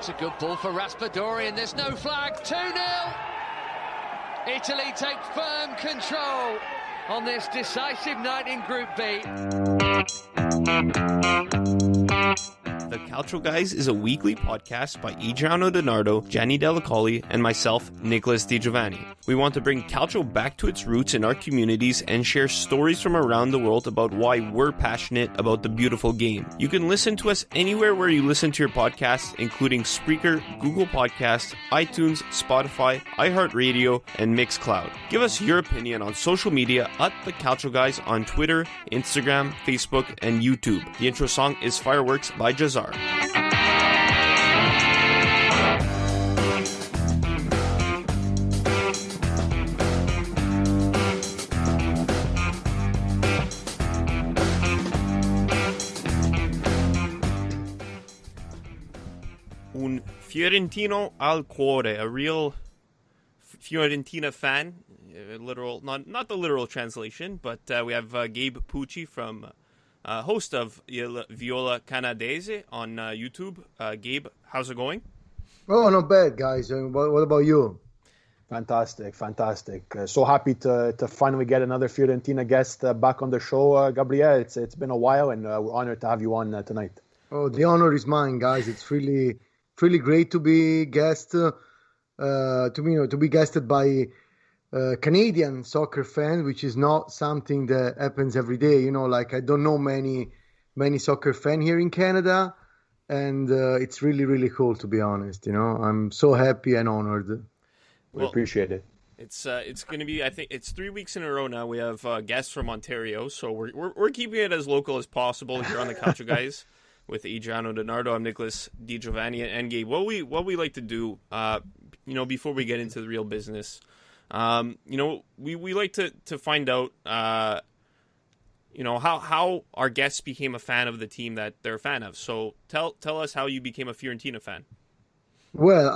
It's a good ball for Raspadori, and there's no flag. 2-0. Italy take firm control on this decisive night in Group B. The Calcio Guys is a weekly podcast by Adreano DiNardo, Gianni Dellacoli, and myself, Nicholas Di Giovanni. We want to bring Calcio back to its roots in our communities and share stories from around the world about why we're passionate about the beautiful game. You can listen to us anywhere where you listen to your podcasts, including Spreaker, Google Podcasts, iTunes, Spotify, iHeart Radio, and Mixcloud. Give us your opinion on social media at The Calcio Guys on Twitter, Instagram, Facebook, and YouTube. The intro song is Fireworks by Cesare. Un Fiorentino al cuore, a real Fiorentina fan. Literal, not the literal translation, but we have Gabe Pucci from host of Il Viola Canadese on YouTube. Gabe, how's it going? Oh, not bad, guys. What about you? Fantastic. So happy to finally get another Fiorentina guest back on the show, Gabriele. It's been a while, and we're honored to have you on tonight. Oh, the honor is mine, guys. It's really great to be guest, to be guested by Canadian soccer fans, which is not something that happens every day. Like I don't know many soccer fans here in Canada, and it's really cool, to be honest. I'm so happy and honored. We appreciate it. It's going to be, I think it's 3 weeks in a row now. We have guests from Ontario, so we're keeping it as local as possible here on the Calcio Guys with Adriano DiNardo. I'm Nicholas Di Giovanni, and Gabe. What we like to do, before we get into the real business. We like to find out, how our guests became a fan of the team that they're a fan of. So tell us how you became a Fiorentina fan. Well,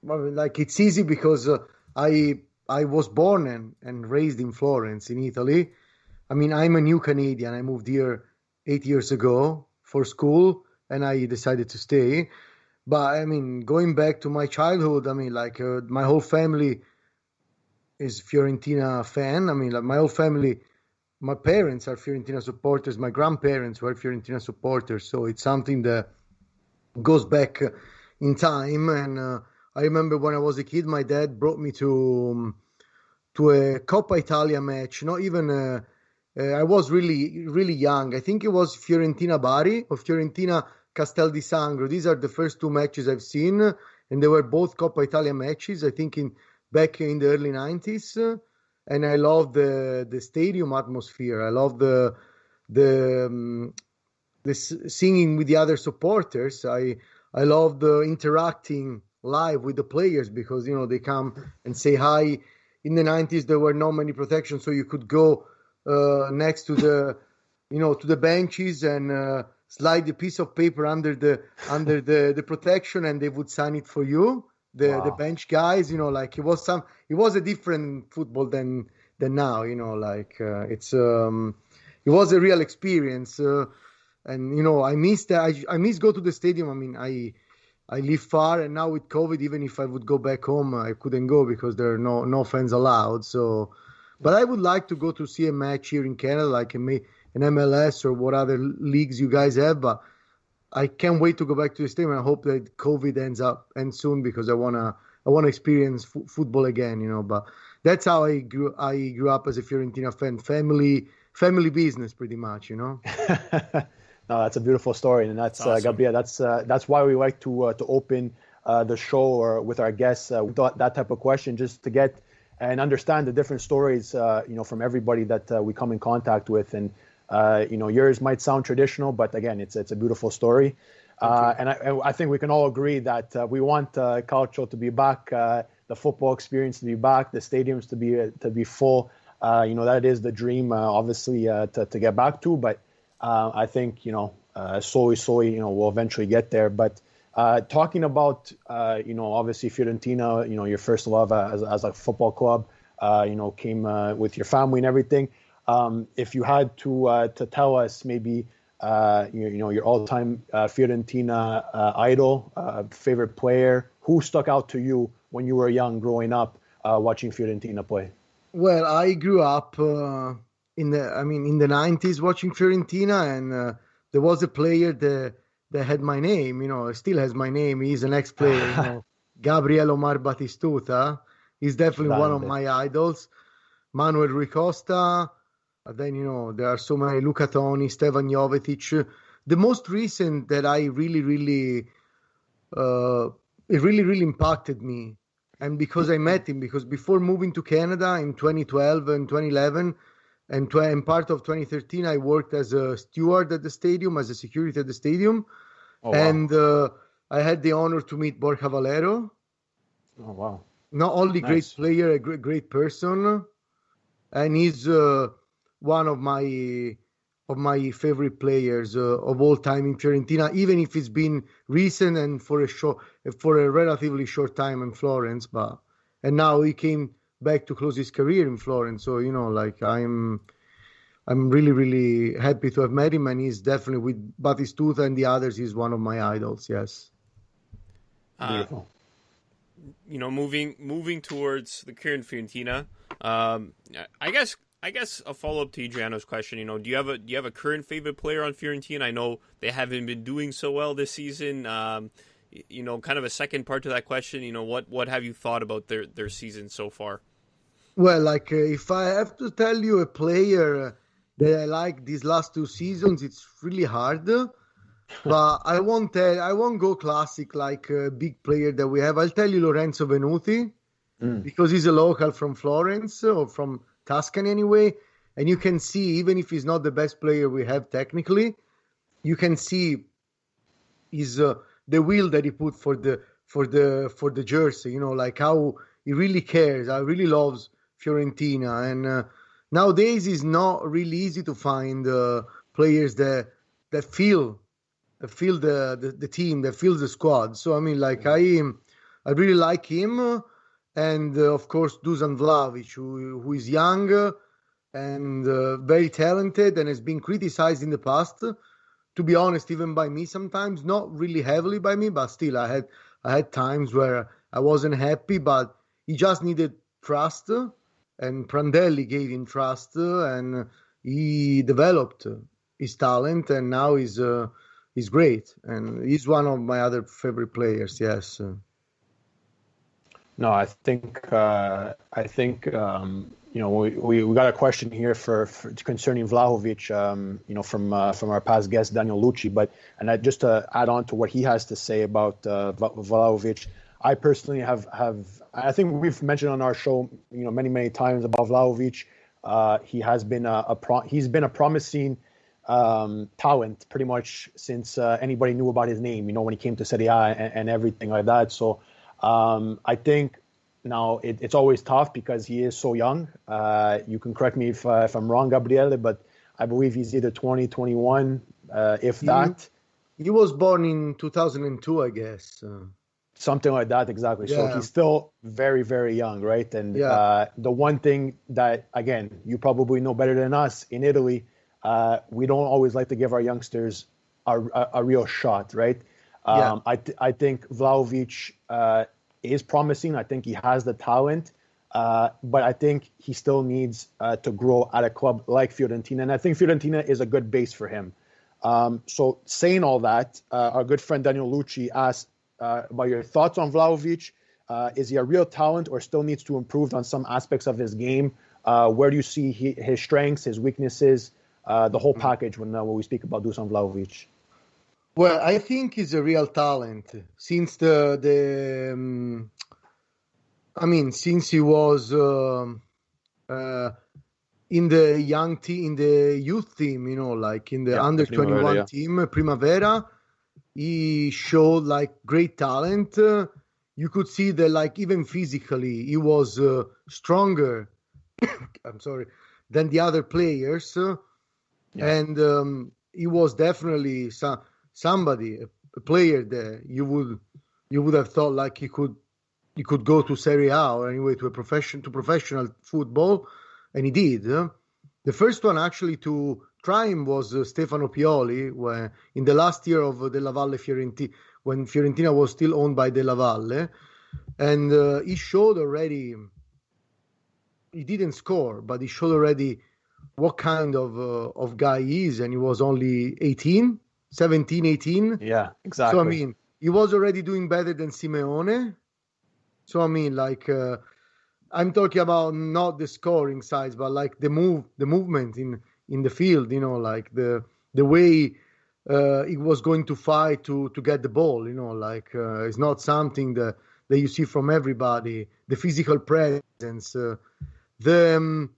it's easy because I was born and raised in Florence, in Italy. I mean, I'm a new Canadian. I moved here 8 years ago for school, and I decided to stay. But I mean, going back to my childhood, my whole family is Fiorentina fan. I mean, my whole family, my parents are Fiorentina supporters. My grandparents were Fiorentina supporters. So it's something that goes back in time. And I remember when I was a kid, my dad brought me to a Coppa Italia match. Not even, I was really young. I think it was Fiorentina Bari or Fiorentina Castel di Sangro. These are the first two matches I've seen. And they were both Coppa Italia matches, I think back in the early 90s, and I love the stadium atmosphere. I love the singing with the other supporters. I love the interacting live with the players because they come and say hi. In the 90s there were not many protections, so you could go next to the benches and slide a piece of paper under the protection, and they would sign it for you. The bench guys, it was a different football than now, it was a real experience. And, I miss go to the stadium. I mean, I live far, and now with COVID, even if I would go back home, I couldn't go because there are no fans allowed. So, but I would like to go to see a match here in Canada, like an MLS or what other leagues you guys have, but I can't wait to go back to the stadium. I hope that COVID ends soon because I wanna experience football again, But that's how I grew up as a Fiorentina fan. Family business, pretty much, No, that's a beautiful story, and that's awesome. Gabriele. That's why we like to open the show or with our guests that type of question, just to get and understand the different stories, from everybody that we come in contact with. And yours might sound traditional, but again, it's a beautiful story. And I think we can all agree that we want Calcio to be back, the football experience to be back, the stadiums to be full. That is the dream, obviously, to get back to. But I think slowly, we'll eventually get there. But talking about obviously Fiorentina, your first love as a football club, came with your family and everything. If you had to tell us maybe your all-time Fiorentina idol, favorite player? Who stuck out to you when you were young, growing up, watching Fiorentina play? Well, I grew up in the 90s watching Fiorentina, and there was a player that had my name, still has my name. He's an ex-player, Gabriel Omar Batistuta. He's definitely one of my idols. Manuel Rui Costa. Then, there are so many, Luca Toni, Stefan Jovetic. The most recent that I really, it really impacted me. And because I met him, because before moving to Canada in 2012 and 2011 and part of 2013, I worked as a steward at the stadium, as a security at the stadium. Oh, wow. And I had the honor to meet Borja Valero. Oh, wow. Not only great player, a great person, and he's one of my favorite players of all time in Fiorentina, even if it's been recent and for a relatively short time in Florence. And now he came back to close his career in Florence. So I'm really happy to have met him, and he's definitely, with Batistuta and the others, he's one of my idols. Yes. Beautiful. Moving towards the current Fiorentina, I guess a follow-up to Adriano's question, do you have a current favorite player on Fiorentina? I know they haven't been doing so well this season. Kind of a second part to that question, what have you thought about their season so far? Well, if I have to tell you a player that I like these last two seasons, it's really hard. But I won't go classic like a big player that we have. I'll tell you Lorenzo Venuti, because he's a local from Florence, or from Tuscany anyway, and you can see, even if he's not the best player we have technically, you can see the will that he put for the jersey, how he really cares, how he really loves Fiorentina. And nowadays it's not really easy to find players that feel the team, that feel the squad. So I really like him. And of course, Dusan Vlahovic, who is young and very talented, and has been criticized in the past. To be honest, even by me sometimes, not really heavily by me, but still, I had times where I wasn't happy. But he just needed trust, and Prandelli gave him trust, and he developed his talent, and now he's great, and he's one of my other favorite players. Yes. No, I think we got a question here for concerning Vlahovic, from our past guest Daniel Lucci. And just to add on to what he has to say about Vlahovic, I personally have I think we've mentioned on our show, many times about Vlahovic. He has been he's been a promising talent pretty much since anybody knew about his name. When he came to Serie A and everything like that. So. I think now it's always tough because he is so young. You can correct me if I'm wrong, Gabriele, but I believe he's either 20, 21, if that. He was born in 2002, I guess. Something like that, exactly. Yeah. So he's still very, very young, right? And the one thing that, again, you probably know better than us, in Italy, we don't always like to give our youngsters a real shot, right? I think Vlahovic is promising. I think he has the talent, but I think he still needs to grow at a club like Fiorentina. And I think Fiorentina is a good base for him. So saying all that, our good friend Daniel Lucci asked about your thoughts on Vlahovic. Is he a real talent or still needs to improve on some aspects of his game? Where do you see his strengths, his weaknesses, the whole package when we speak about Dusan Vlahovic? Well, I think he's a real talent since since he was in the young team, in the youth team, like in the under 21 team, Primavera. He showed great talent. You could see that even physically he was stronger. I'm sorry, than the other players, and he was definitely somebody, a player that you would have thought he could go to Serie A or anyway to professional football, and he did. The first one actually to prime was Stefano Pioli, where in the last year of Della Valle Fiorentina, when Fiorentina was still owned by Della Valle, and he showed already. He didn't score, but he showed already what kind of guy he is, and he was only 17, 18. Yeah, exactly. So I mean, he was already doing better than Simeone. So I mean, like I'm talking about not the scoring sides, but like the movement in the field. You know, like the way he was going to fight to get the ball. You know, like it's not something that you see from everybody. The physical presence, the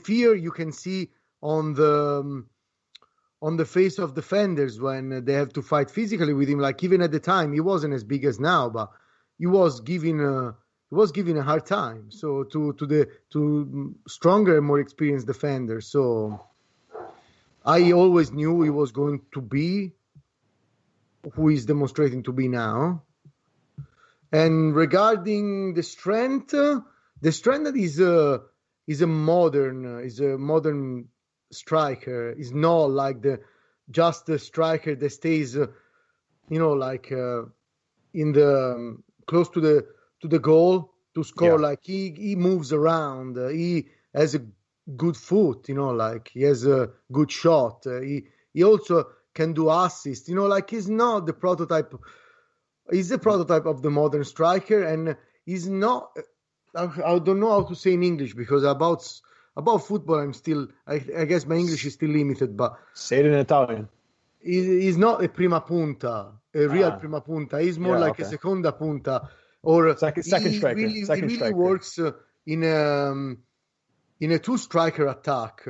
fear you can see on the face of defenders when they have to fight physically with him. Like even at the time, he wasn't as big as now, but he was giving a hard time. So to stronger and more experienced defenders. So I always knew he was going to be who he's demonstrating to be now. And regarding the strength that is a modern striker. Is not like just the striker that stays, like in the close to the goal to score. Yeah. Like he moves around. He has a good foot. Like he has a good shot. He also can do assists. Like he's not the prototype. He's the prototype of the modern striker, and he's not. I don't know how to say in English because about football I'm still. I guess my English is still limited, but say it in Italian. He's not a prima punta, a real prima punta. He's more like a seconda punta, or second striker. He really works in a two striker attack.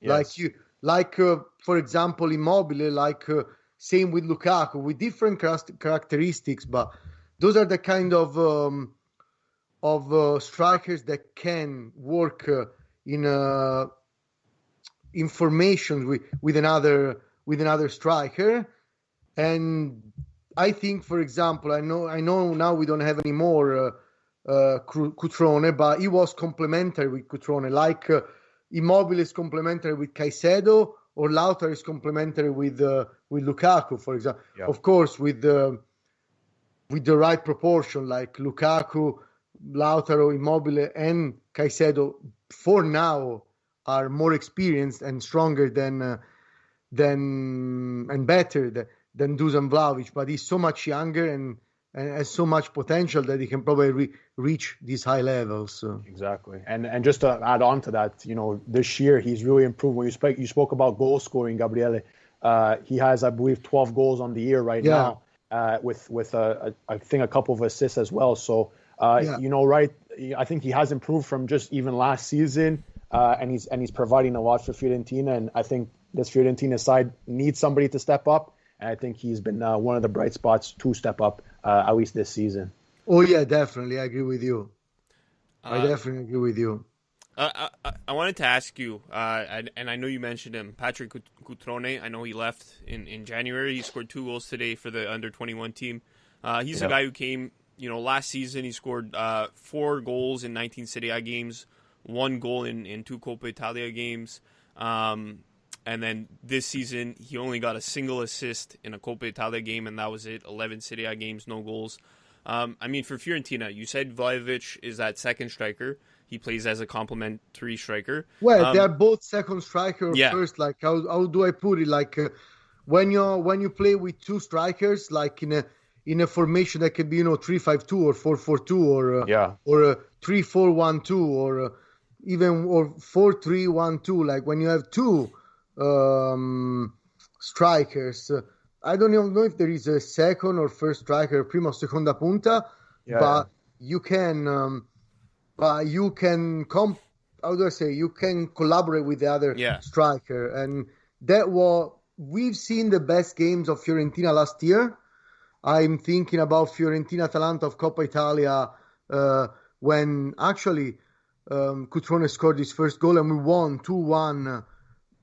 Yes. For example, Immobile. Same with Lukaku, with different characteristics, but those are the kind of strikers that can work in formations with another striker. And I think, for example, I know now we don't have any more Cutrone, but he was complementary with Cutrone, like Immobile is complementary with Caicedo, or Lautaro is complementary with Lukaku, for example. Yeah. Of course, with the right proportion, like Lukaku, Lautaro, Immobile, and Caicedo, for now, are more experienced and stronger and better than Dusan Vlahovic. But he's so much younger and has so much potential that he can probably reach these high levels. So. Exactly. And just to add on to that, this year he's really improved. When you spoke about goal scoring, Gabriele, he has, I believe, 12 goals on the year right now, with I think a couple of assists as well. So, right, I think he has improved from just even last season, and he's providing a lot for Fiorentina. And I think this Fiorentina side needs somebody to step up. And I think he's been one of the bright spots to step up, at least this season. Oh, yeah, definitely. I agree with you. I definitely agree with you. I wanted to ask you, and I know you mentioned him, Patrick Cutrone. I know he left in January. He scored 2 goals today for the under-21 team. He's a guy who came, last season. He scored 4 goals in 19 Serie A games, 1 goal in 2 Coppa Italia games. And then this season, he only got a single assist in a Coppa Italia game, and that was it. 11 Serie A games, no goals. For Fiorentina, you said Vlahovic is that second striker. He plays as a complementary striker. Well, they're both second striker first. Like, how do I put it? Like, when you play with 2 strikers, like in a formation that could be 3-5-2 or 4-4-2 or 3-4-1-2 or even 4-3-1-2. Like when you have 2 strikers. I don't even know if there is a second or first striker, prima o seconda punta, but you can you can collaborate with the other striker, and that was we've seen the best games of Fiorentina last year. I'm thinking about Fiorentina-Atalanta of Coppa Italia when actually Cutrone scored his first goal and we won 2-1.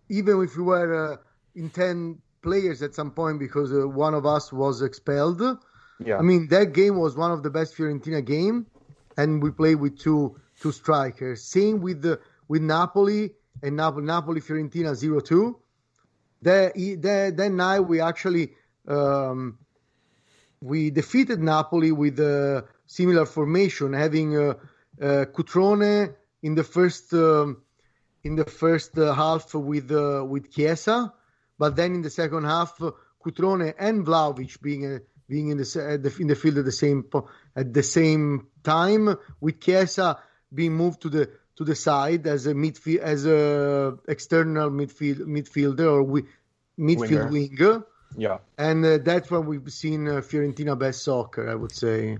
Even if we were in 10 players at some point because one of us was expelled. Yeah. I mean, that game was one of the best Fiorentina game, and we played with two strikers. Same with Napoli and Napoli-Fiorentina 0-2. That night we actually we defeated Napoli with a similar formation, having Cutrone in the first half with Chiesa, but then in the second half, Cutrone and Vlahovic being in the field at the same time, with Chiesa being moved to the side as a external midfielder or midfield winger. Yeah, and that's when we've seen Fiorentina best soccer, I would say.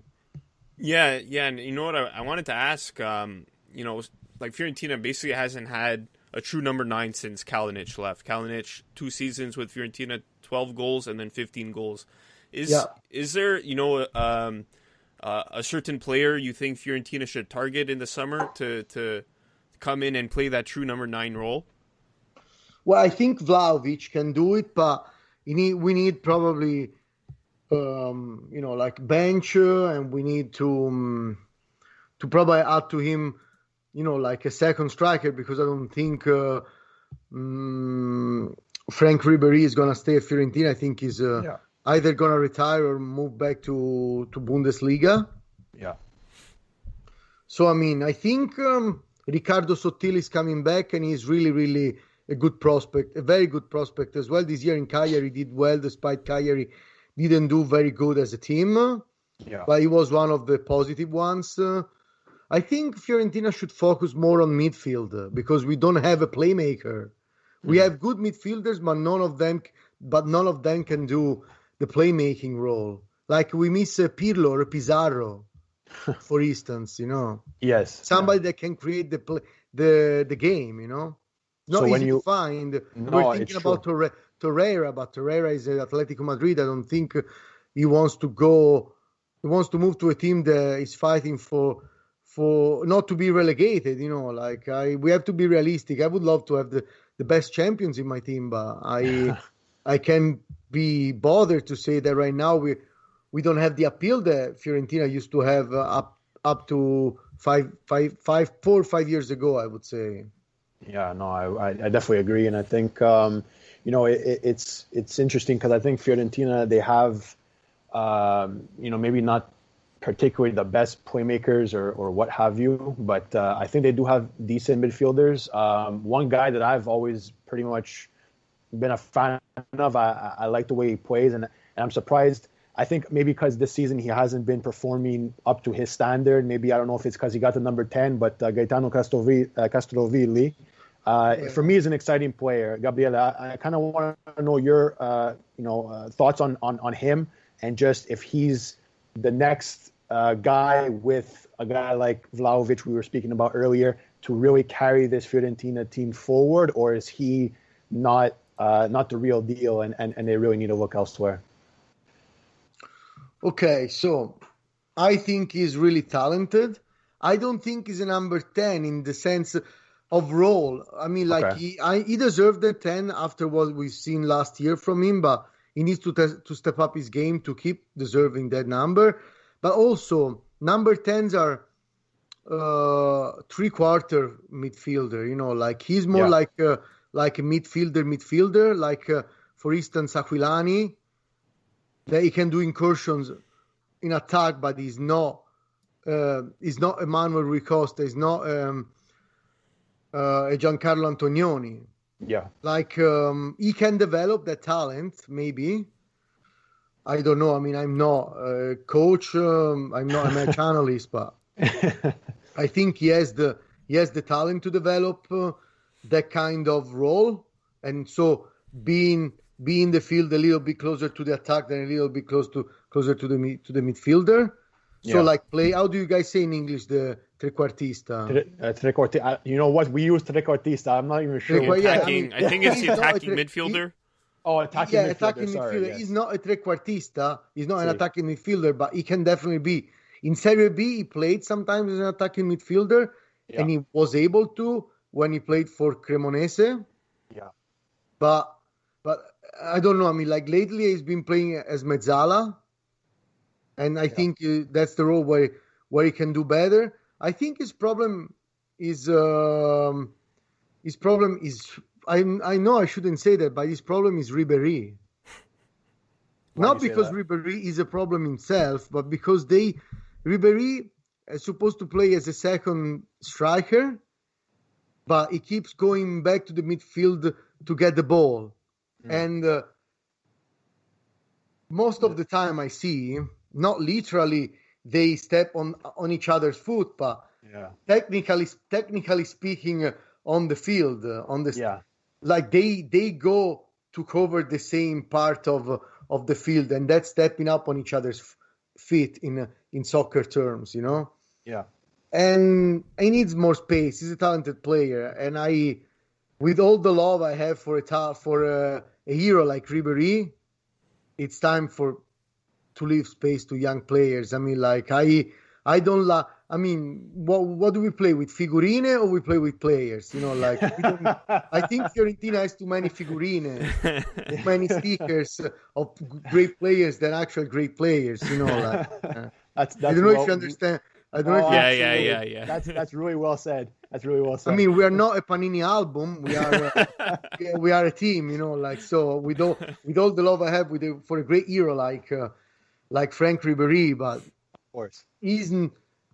Yeah, and you know what I wanted to ask, like Fiorentina basically hasn't had a true number 9 since Kalinic left. Kalinic, 2 seasons with Fiorentina, 12 goals and then 15 goals. Is there, a certain player you think Fiorentina should target in the summer to come in and play that true number 9 role? Well, I think Vlahovic can do it, but we need probably like bench, and we need to probably add to him, like a second striker, because I don't think Frank Ribéry is gonna stay at Fiorentina. I think he's either gonna retire or move back to Bundesliga. Yeah. So I think Riccardo Sottile is coming back, and he's really, really a good prospect, a very good prospect as well. This year in Cagliari did well, despite Cagliari didn't do very good as a team. Yeah. But he was one of the positive ones. I think Fiorentina should focus more on midfield, because we don't have a playmaker. We have good midfielders, but none of them can do the playmaking role. Like we miss Pirlo or Pizarro, for instance. Yes. Somebody that can create the game. Not easy to find. We're thinking about Torreira, but Torreira is at Atletico Madrid. I don't think he wants to go. He wants to move to a team that is fighting for not to be relegated. We have to be realistic. I would love to have the best champions in my team, but I can't be bothered to say that right now we don't have the appeal that Fiorentina used to have up to 4 or 5 years ago, I would say. Yeah, no, I definitely agree, and I think it's interesting because I think Fiorentina, they have maybe not particularly the best playmakers or what have you, but I think they do have decent midfielders. One guy that I've always pretty much been a fan of, I like the way he plays, and I'm surprised. I think maybe because this season he hasn't been performing up to his standard. Maybe, I don't know if it's because he got the number 10, but Gaetano Castrovilli, for me, is an exciting player. Gabriele, I kind of want to know your thoughts on him, and just if he's the next guy with a guy like Vlahovic we were speaking about earlier to really carry this Fiorentina team forward, or is he not the real deal and they really need to look elsewhere? Okay, so I think he's really talented. I don't think he's a number 10 in the sense of role. He deserved the 10 after what we've seen last year from him, but he needs to step up his game to keep deserving that number. But also, number 10s are three-quarter midfielder. He's more like a midfielder. For instance, Aquilani, that he can do incursions in attack, but he's not Emmanuel Rui Costa. He's not a Giancarlo Antonioni. Yeah. He can develop that talent, maybe. I don't know. I'm not a coach. I'm not a match analyst, but I think he has the talent to develop that kind of role. And so being the field a little bit closer to the attack than a little bit closer to the midfielder. So play. How do you guys say in English the trequartista? Trequartista. You know what? We use trequartista. I'm not even sure. I think it's the attacking midfielder. Attacking midfielder. Attacking sorry, midfielder. Yes. He's not a trequartista. He's not an attacking midfielder, but he can definitely be. In Serie B, he played sometimes as an attacking midfielder, and he was able to when he played for Cremonese. Yeah. But I don't know. Lately he's been playing as mezzala, and I think that's the role where he can do better. I think his problem is I know I shouldn't say that, but his problem is Ribéry. Not because Ribéry is a problem himself, but because Ribéry is supposed to play as a second striker, but he keeps going back to the midfield to get the ball. And most of the time I see, not literally they step on each other's foot, but technically speaking, on the field, like they go to cover the same part of the field, and that's stepping up on each other's feet in soccer terms, and he needs more space. He's a talented player, and with all the love I have for a hero like Ribéry, it's time to leave space to young players. I mean, like I don't like. I mean, what do we play with, figurine, or we play with players? Like I think Fiorentina has too many figurine, too many stickers of great players than actual great players. Like that's I don't know if you understand. I don't know. Yeah. That's really well said. That's really well said. I mean, we are not a Panini album. We are we are a team. Like, so with all the love I have for a great hero like Frank Ribéry, but of course,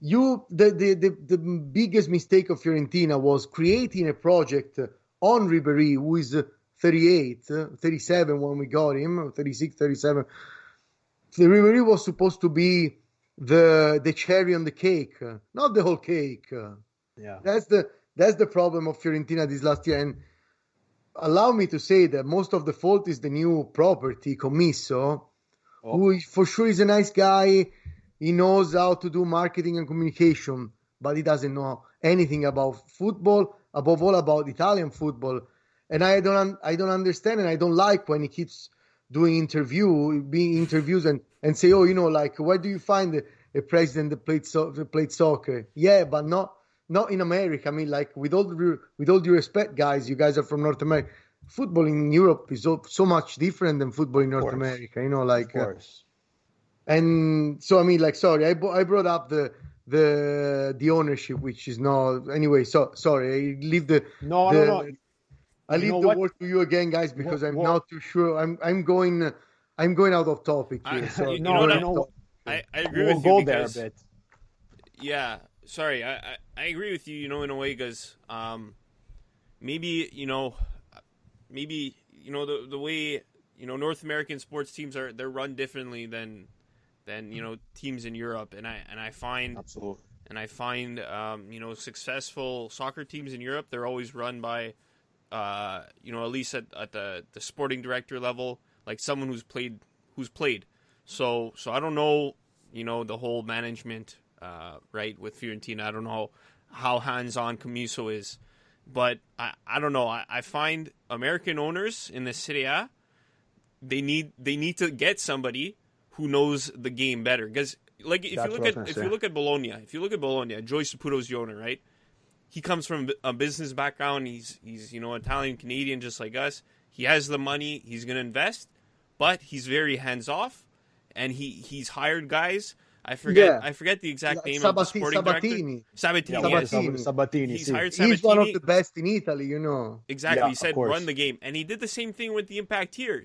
the biggest mistake of Fiorentina was creating a project on Ribéry, who is 38, 37 when we got him, 36, 37. The Ribéry was supposed to be the cherry on the cake, not the whole cake. That's the problem of Fiorentina this last year. And allow me to say that most of the fault is the new property, Commisso, who for sure is a nice guy. He knows how to do marketing and communication, but he doesn't know anything about football, above all about Italian football. And I don't understand, and I don't like when he keeps doing interviews and say, like, where do you find a president that played soccer? Yeah, but not in America. I mean, like, with all due respect, guys, you guys are from North America. Football in Europe is so much different than football in North America. Like. Of course. And so, I mean, like, sorry, I brought up the ownership, which is not anyway. So sorry, I leave the I leave the word to you again, guys, because I'm not too sure. I'm going out of topic here. I agree with you. We'll go there a bit. Yeah, sorry, I agree with you. In a way, because maybe the way North American sports teams they're run differently than teams in Europe, and I find absolutely, and I find successful soccer teams in Europe, they're always run by at least at the sporting director level, like someone who's played. So I don't know the whole management right with Fiorentina. I don't know how hands-on Commisso is, but I don't know. I find American owners in the Serie A, they need to get somebody who knows the game better, because like if you look at Bologna, Joey Saputo's the owner, right? He comes from a business background. He's Italian Canadian just like us. He has the money. He's going to invest, but he's very hands off, and he's hired guys. I forget the exact name of the sporting director. Sabatini. He's hired Sabatini. He's one of the best in Italy, Exactly. Yeah, he said run the game, and he did the same thing with the Impact here.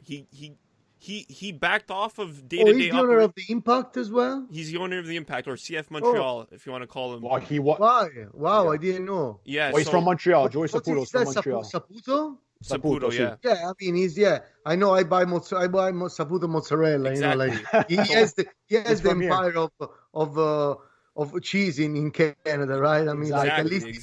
He backed off of day-to-day. He's the owner of the Impact as well? He's the owner of the Impact, or CF Montreal, if you want to call him. Wow, yeah. I didn't know. Yeah, he's from Montreal. Joey Saputo's from Montreal. Saputo, yeah. Yeah, I mean, I know I buy Saputo mozzarella, exactly. He has the empire of cheese in Canada, right? I mean, at least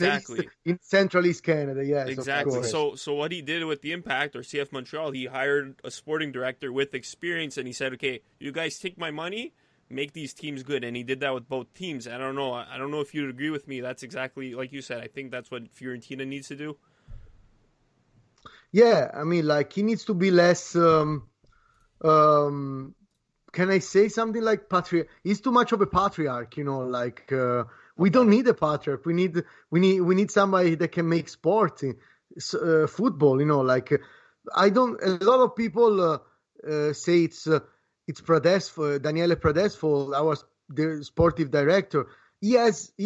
in Central East Canada, yes. Exactly. So what he did with the Impact or CF Montreal, he hired a sporting director with experience, and he said, "Okay, you guys take my money, make these teams good," and he did that with both teams. I don't know if you'd agree with me. That's exactly like you said. I think that's what Fiorentina needs to do. Yeah, I mean, like, he needs to be less. Can I say something like patriarch? He's too much of a patriarch, Like, we don't need a patriarch. We need somebody that can make sport, football. Like, I don't. A lot of people say it's Daniele Pradesfo, the sportive director. He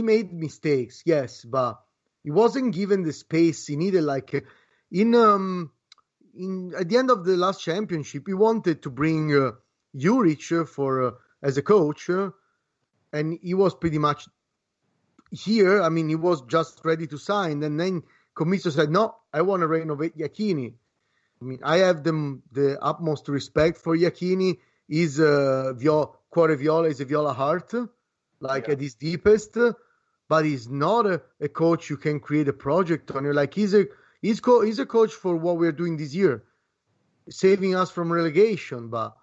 made mistakes, yes, but he wasn't given the space he needed. Like, at the end of the last championship, he wanted to bring Juric for as a coach, and he was pretty much here. I mean, he was just ready to sign, and then Commisso said, "No, I want to renovate Iachini." I mean, I have the utmost respect for Iachini. He's Cuore Viola is a Viola heart, at his deepest, but he's not a coach you can create a project on. Like he's a coach for what we're doing this year, saving us from relegation, but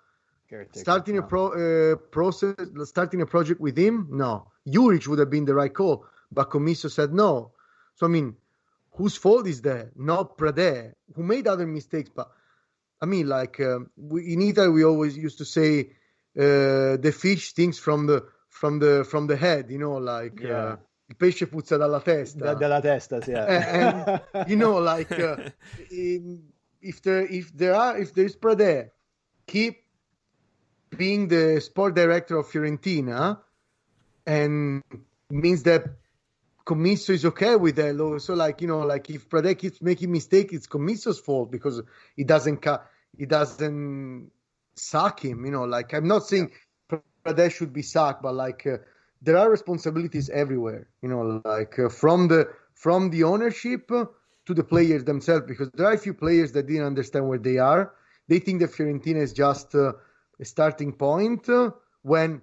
starting a project with him, no. Juric would have been the right call, but Commisso said no. So I mean, whose fault is that? Not Pradè, who made other mistakes, but I mean, in Italy we always used to say the fish stinks from the head, il pesce puzza dalla testa. Dalla testa, yeah. And if there's Pradè, keep being the sport director of Fiorentina, and means that Commisso is okay with that. So if Pradè keeps making mistakes, it's Commisso's fault because he doesn't sack him. I'm not saying Pradè should be sacked, but there are responsibilities everywhere. From the ownership to the players themselves, because there are a few players that didn't understand where they are. They think that Fiorentina is just a starting point, when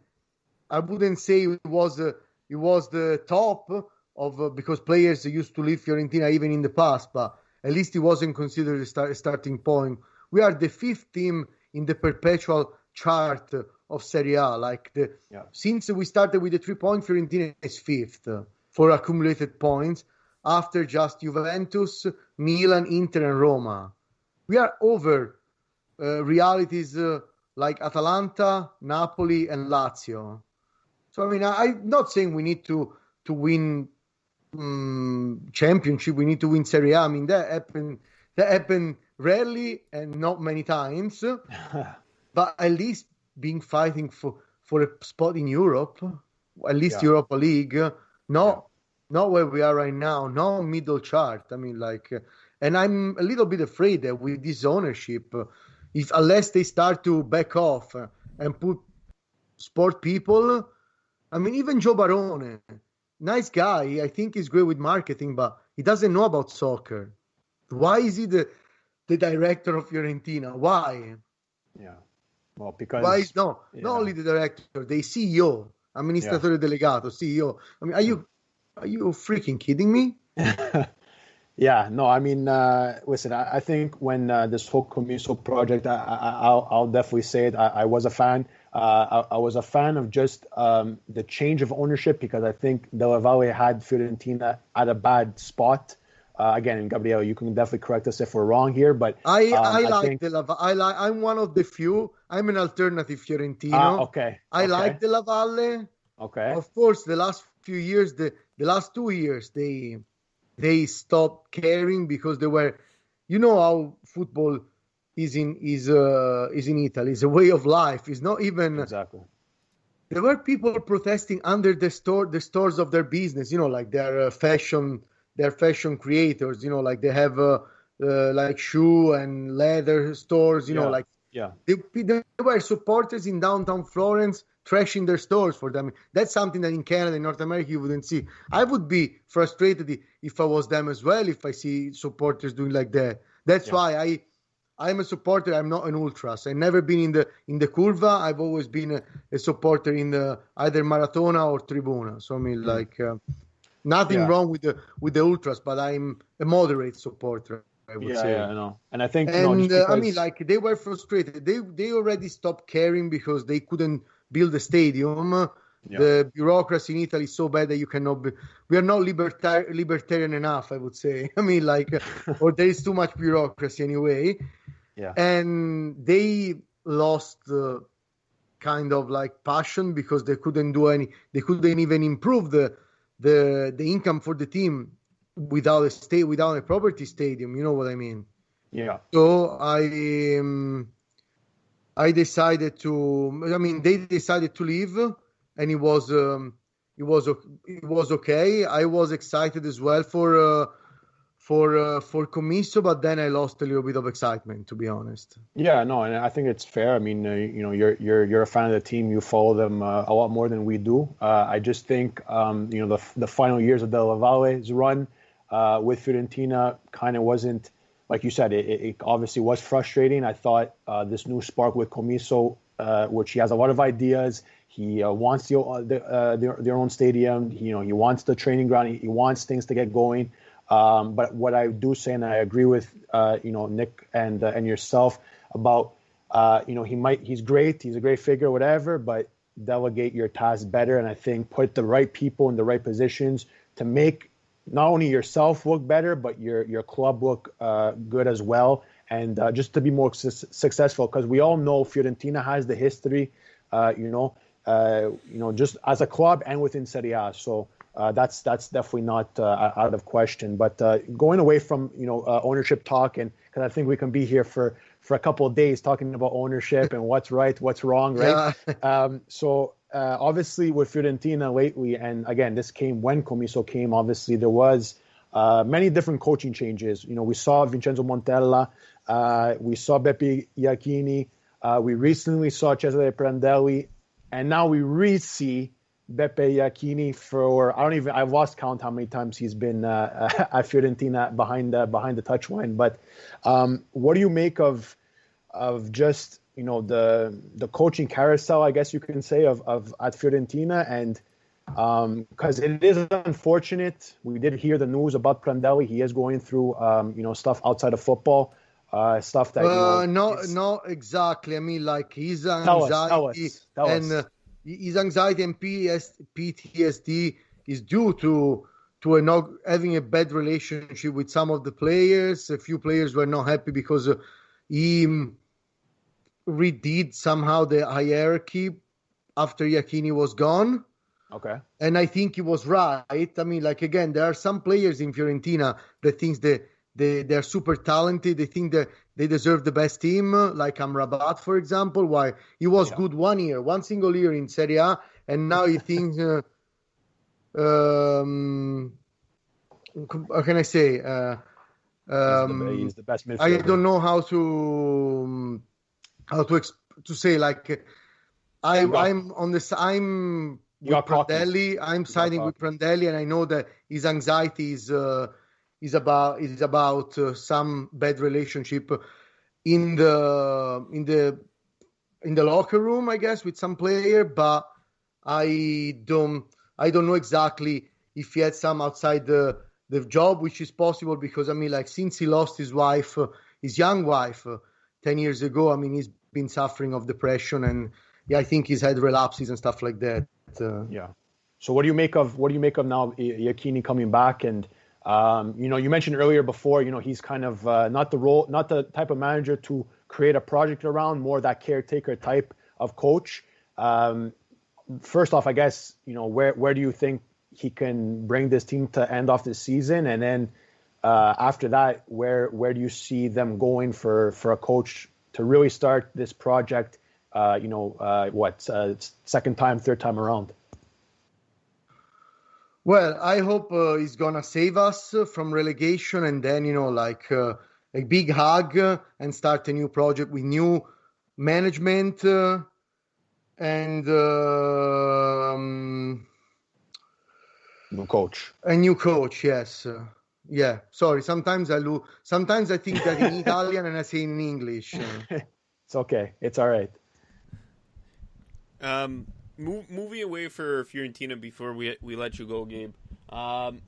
I wouldn't say it was the top of because players used to leave Fiorentina even in the past, but at least it wasn't considered a starting point. We are the fifth team in the perpetual chart of Serie A. Since we started with the 3 points, Fiorentina is fifth for accumulated points after just Juventus, Milan, Inter, and Roma. We are over realities like Atalanta, Napoli, and Lazio. So I mean, I'm not saying we need to win championship. We need to win Serie A. I mean, that happened rarely and not many times. But at least being fighting for a spot in Europe, at least Europa League, not where we are right now, no middle chart. I mean, and I'm a little bit afraid that with this ownership, unless they start to back off and put sport people, I mean, even Joe Barone, nice guy, I think he's great with marketing, but he doesn't know about soccer. Why is he the director of Fiorentina? Why? Yeah. Well, because why is not only the director, the CEO, amministratore delegato, CEO. I mean, are you freaking kidding me? Yeah, no, I mean, listen, I think when this whole Commisso project, I'll definitely say it. I was a fan. I was a fan of just the change of ownership, because I think Della Valle had Fiorentina at a bad spot. Again, Gabriele, you can definitely correct us if we're wrong here, but I like Della Valle. I'm one of the few. I'm an alternative Fiorentino. Okay. I like Della Valle. Okay. Of course, the last few years, the last 2 years, they stopped caring because they were, how football is in Italy. It's a way of life. It's not even exactly. There were people protesting under the stores of their business. Their fashion creators. They have shoe and leather stores. They were supporters in downtown Florence trashing their stores for them. That's something that in Canada, in North America, you wouldn't see. I would be frustrated if I was them as well, if I see supporters doing like that. That's why I'm a supporter. I'm not an ultras. I've never been in the curva. I've always been a supporter in the either Maratona or Tribuna. So I mean, nothing wrong with the ultras, but I'm a moderate supporter, I would say. Yeah, I know. And I think, they were frustrated. They already stopped caring because they couldn't build a stadium. The bureaucracy in Italy is so bad that you cannot be. We are not libertarian enough, I would say. I mean, or there is too much bureaucracy anyway. Yeah. And they lost kind of passion because they couldn't do they couldn't even improve the income for the team without a property stadium. You know what I mean? Yeah. So I decided to. I mean, they decided to leave, and it was okay. I was excited as well for for Commisso, but then I lost a little bit of excitement, to be honest. Yeah, no, and I think it's fair. I mean, you're a fan of the team. You follow them a lot more than we do. I just think, the final years of Della Valle's run with Fiorentina kind of wasn't, like you said, it obviously was frustrating. I thought this new spark with Commisso, which he has a lot of ideas. He wants their own stadium. He wants the training ground. He wants things to get going. But what I do say, and I agree with Nick and yourself about he's great, he's a great figure, whatever, but delegate your tasks better, and I think put the right people in the right positions to make not only yourself look better, but your club look good as well, and just to be more successful, because we all know Fiorentina has the history, just as a club and within Serie A. So. That's definitely not out of question. But going away from ownership talk, and because I think we can be here for a couple of days talking about ownership and what's right, what's wrong, right? Yeah. So obviously with Fiorentina lately, and again this came when Commisso came. Obviously there was many different coaching changes. We saw Vincenzo Montella, we saw Beppe Iachini, we recently saw Cesare Prandelli, and now we re-see Beppe Iachini I've lost count how many times he's been at Fiorentina behind the touchline. But what do you make of just the coaching carousel, I guess you can say, of at Fiorentina? And because it is unfortunate, we did hear the news about Prandelli. He is going through stuff outside of football, stuff that not exactly. I mean, like his anxiety his anxiety and PTSD is due to not having a bad relationship with some of the players. A few players were not happy because he redid somehow the hierarchy after Iachini was gone. Okay. And I think he was right. I mean, like, again, there are some players in Fiorentina that think they're super talented. They think that they deserve the best team, like Amrabat, for example, why he was good one single year in Serie A, and now he thinks, how can I say? He's the best midfielder. I don't know how to say, like, I'm on this. I'm with Prandelli. I'm siding with Prandelli, and I know that his anxiety is about some bad relationship in the locker room, I guess, with some player. But I don't know exactly if he had some outside the job, which is possible because I mean, like, since he lost his wife, his young wife, 10 years ago, I mean, he's been suffering of depression, and I think he's had relapses and stuff like that. Yeah. So what do you make of now Iachini coming back? And you mentioned earlier before, he's kind of not the type of manager to create a project around, more that caretaker type of coach. First off, I guess, where do you think he can bring this team to end off this season? And then after that, where do you see them going for a coach to really start this project, second time, third time around? Well, I hope he's going to save us from relegation and then, a big hug and start a new project with new management and new coach. A new coach, yes. Yeah, sorry. Sometimes I think that in Italian and I say in English. It's okay. It's all right. Moving away for Fiorentina before we let you go, Gabe.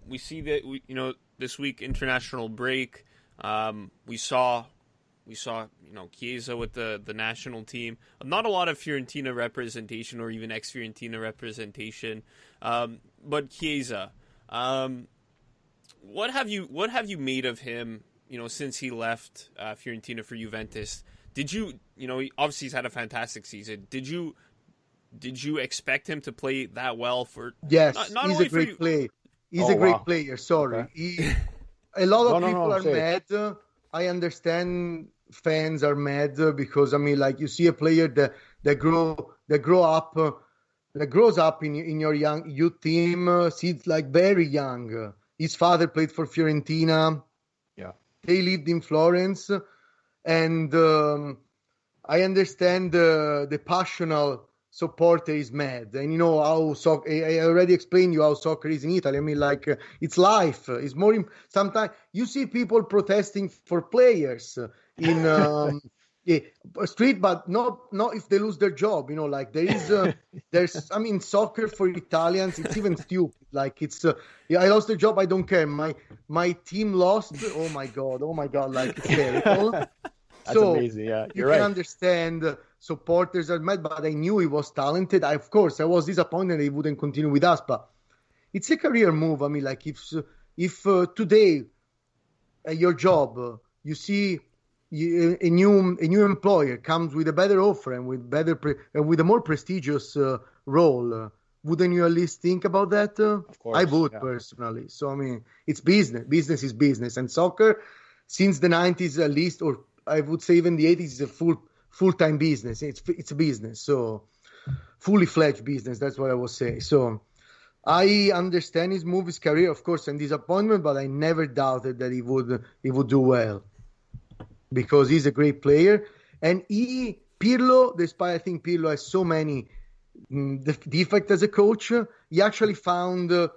We see that this week international break. We saw Chiesa with the national team. Not a lot of Fiorentina representation or even ex-Fiorentina representation. But Chiesa, what have you made of him? Since he left Fiorentina for Juventus. Did you obviously he's had a fantastic season. Did you expect him to play that well for? Yes, not he's a great player. He's a great player. Sorry, okay. A lot of people are mad. I understand fans are mad because I mean, like, you see a player that grows up in your youth team, seems like very young. His father played for Fiorentina. they lived in Florence, and I understand the passionate supporter is mad, and how soccer. I already explained you how soccer is in Italy. I mean, like it's life. It's more. Sometimes you see people protesting for players in street, but not if they lose their job. Like there's. I mean, soccer for Italians, it's even stupid. Like it's. I lost the job. I don't care. My team lost. Oh my god. Like it's terrible. That's amazing. Yeah, you can understand supporters are mad, but I knew he was talented. Of course, I was disappointed he wouldn't continue with us, but it's a career move. I mean, like if today at your job you see a new employer comes with a better offer and with with a more prestigious role, wouldn't you at least think about that? Of course, I would personally. So I mean, it's business. Business is business, and soccer since the 90s at least, or I would say even the 80s, is a full-time business. It's a business, so fully fledged business. That's what I would say. So I understand his move, his career, of course, and disappointment, but I never doubted that he would do well because he's a great player. And Pirlo, despite I think Pirlo has so many defects as a coach, he actually found the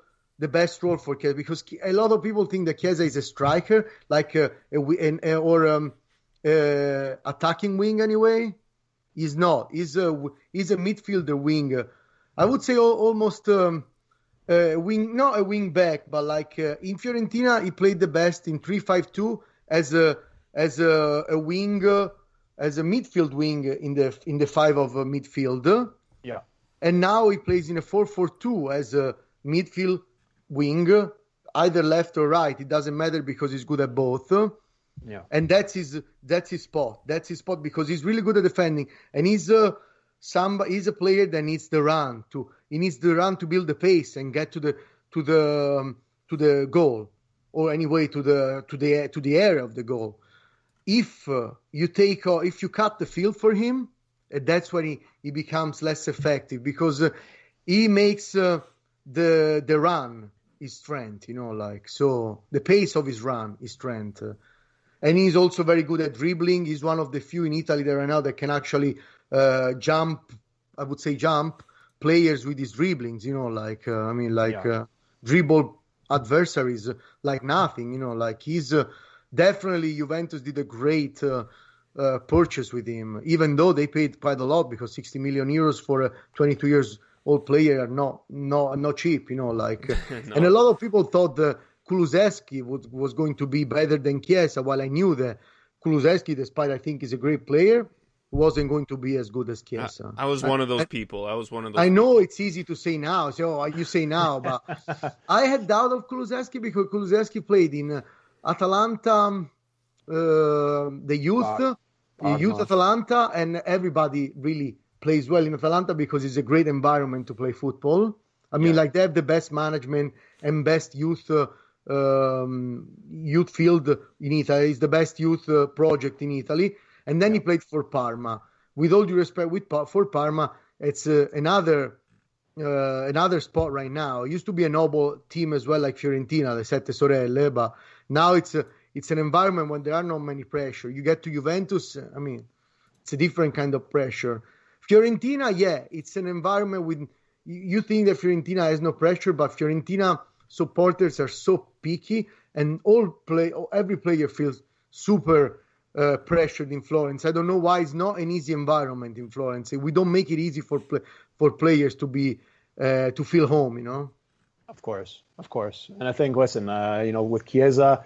best role for Chiesa, because a lot of people think that Chiesa is a striker, like attacking wing anyway. He's not. He's a midfielder wing. I would say almost wing, not a wing back, but like in Fiorentina he played the best in 3-5-2 as a wing, as a midfield wing in the five of midfield. Yeah. And now he plays in a 4-4-2 as a midfield wing, either left or right. It doesn't matter because he's good at both. Yeah, and that's his spot. That's his spot because he's really good at defending, and he's a player that needs the run to. He needs the run to build the pace and get to the goal, or anyway to the area of the goal. If you cut the field for him, that's when he becomes less effective, because he makes the run his strength. So the pace of his run is strength. And he's also very good at dribbling. He's one of the few in Italy that right now that can actually jump players with his dribblings, dribble adversaries like nothing, like he's definitely Juventus did a great purchase with him, even though they paid quite a lot, because 60 million euros for a 22 years old player are not cheap, no. And a lot of people thought that Kulusevski was going to be better than Chiesa, while I knew that Kulusevski, despite I think he's a great player, wasn't going to be as good as Chiesa. I was one of those people. I know it's easy to say now, so you say now, but I had doubt of Kulusevski because Kulusevski played in Atalanta, the youth Atalanta, and everybody really plays well in Atalanta because it's a great environment to play football. I mean, like they have the best management and best youth field in Italy. It's the best youth project in Italy. And then he played for Parma. With all due respect, for Parma, it's another spot right now. It used to be a noble team as well, like Fiorentina, the Sette Sorelle, but now it's an environment when there are not many pressure. You get to Juventus, I mean, it's a different kind of pressure. Fiorentina, it's an environment with. You think that Fiorentina has no pressure, but Fiorentina supporters are so picky, and every player feels super pressured in Florence. I don't know why. It's not an easy environment in Florence. We don't make it easy for players to be to feel home. Of course. And I think, listen, with Chiesa,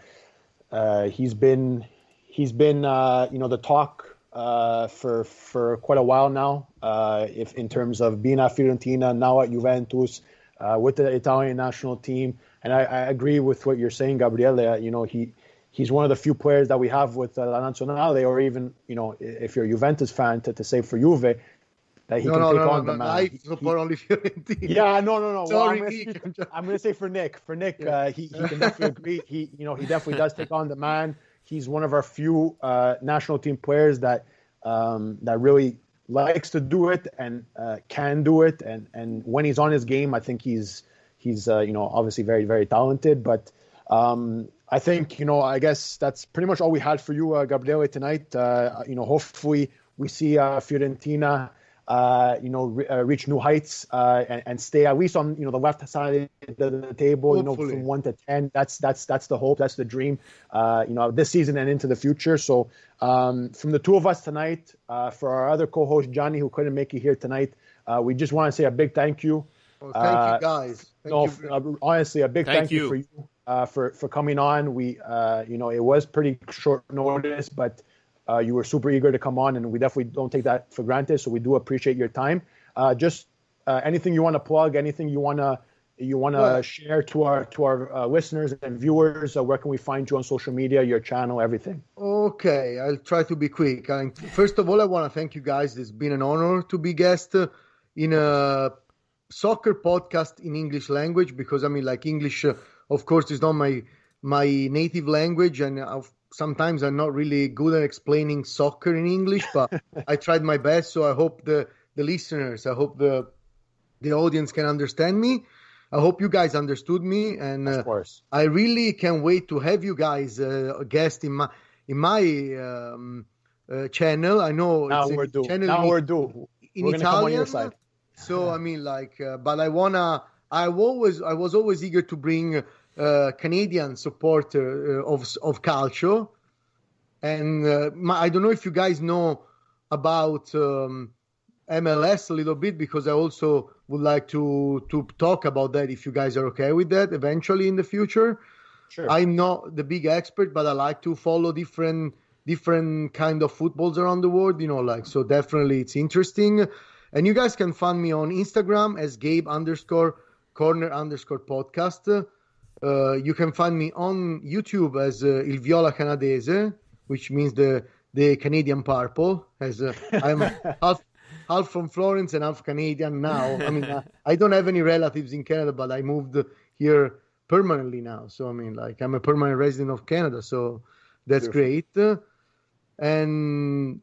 he's been the talk for quite a while now. If in terms of being at Fiorentina, now at Juventus, with the Italian national team, and I agree with what you're saying, Gabriele. He's one of the few players that we have with La Nazionale, or even if you're a Juventus fan, to say for Juve that he can take on the man. I support only Fiorentina. Yeah, no. Sorry, well, I'm going to say for Nick. He can definitely agree. He definitely does take on the man. He's one of our few national team players that really likes to do it and can do it. And when he's on his game, I think he's obviously very, very talented. But I think, I guess that's pretty much all we had for you, Gabriele, tonight. Hopefully we see Fiorentina, reach new heights and stay at least on, the left side of the table, from 1 to 10. That's the hope. That's the dream, this season and into the future. So from the two of us tonight, for our other co-host, Johnny, who couldn't make it here tonight, we just want to say a big thank you. Well, thank you, guys. Honestly, a big thank you for you. For coming on. We it was pretty short notice, but you were super eager to come on, and we definitely don't take that for granted. So we do appreciate your time. Just anything you want to plug, anything you want to share to our listeners and viewers. Where can we find you on social media, your channel, everything? Okay, I'll try to be quick. First of all, I want to thank you guys. It's been an honor to be guest in a soccer podcast in English language, because English, of course, is not my native language, and sometimes I'm not really good at explaining soccer in English, but I tried my best. So I hope the listeners, I hope the audience can understand me. I hope you guys understood me, and of course, I really can't wait to have you guys a guest in my channel. I know now it's we're a due. channel Now we're due. in we're Italian. Come on your side. So but I was always eager to bring Canadian supporter of Calcio, and I don't know if you guys know about MLS a little bit, because I also would like to talk about that, if you guys are okay with that eventually in the future. Sure. I'm not the big expert, but I like to follow different kind of footballs around the world, so definitely it's interesting. And you guys can find me on Instagram as Gabe_corner_podcast. You can find me on YouTube as Il Viola Canadese, which means the Canadian purple, as I'm half from Florence and half Canadian now. I don't have any relatives in Canada, but I moved here permanently now. So I'm a permanent resident of Canada. So that's Beautiful. Great. And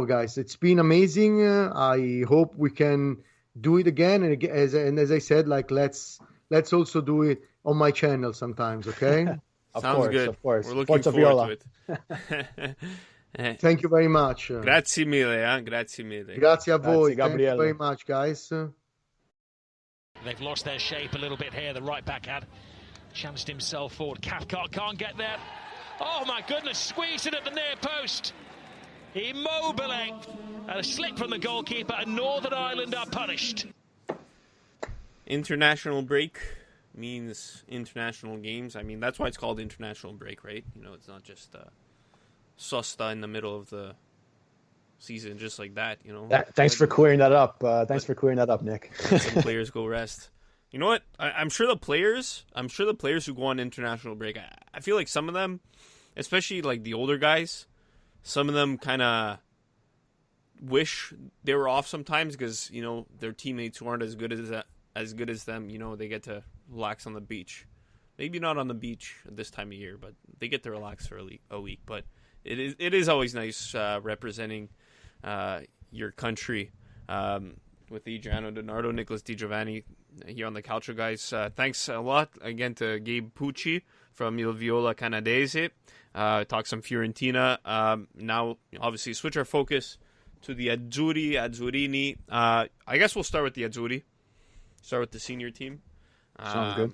guys, it's been amazing. I hope we can do it again. And as I said, let's also do it on my channel sometimes. Okay. Sounds good. Of course. We're looking forward to it. Thank you very much. Grazie mille. Grazie mille. Grazie a voi. Thank you very much, guys. They've lost their shape a little bit here. The right back had chanced himself forward. Cathcart can't get there. Oh my goodness, squeezed it at the near post. Immobile. A slip from the goalkeeper, and Northern Ireland are punished. International break means international games. That's why it's called international break, right? It's not just sosta in the middle of the season, just like that. Thanks for clearing that up. For clearing that up, Nick. Some players go rest. You know what? I'm sure the players who go on international break, I feel like some of them, especially like the older guys, some of them kind of wish they were off sometimes, because their teammates who aren't as good as them, they get to relax on the beach. Maybe not on the beach at this time of year, but they get to relax for a week. But it is always nice representing your country with Adreano Donardo, Nicholas DiGiovanni here on the Calcio guys. Thanks a lot again to Gabe Pucci from Il Viola Canadese. Talk some Fiorentina. Now, obviously, switch our focus to the Azzurri, Azzurrini. I guess we'll start with the Azzurri. Start with the senior team. Sounds good.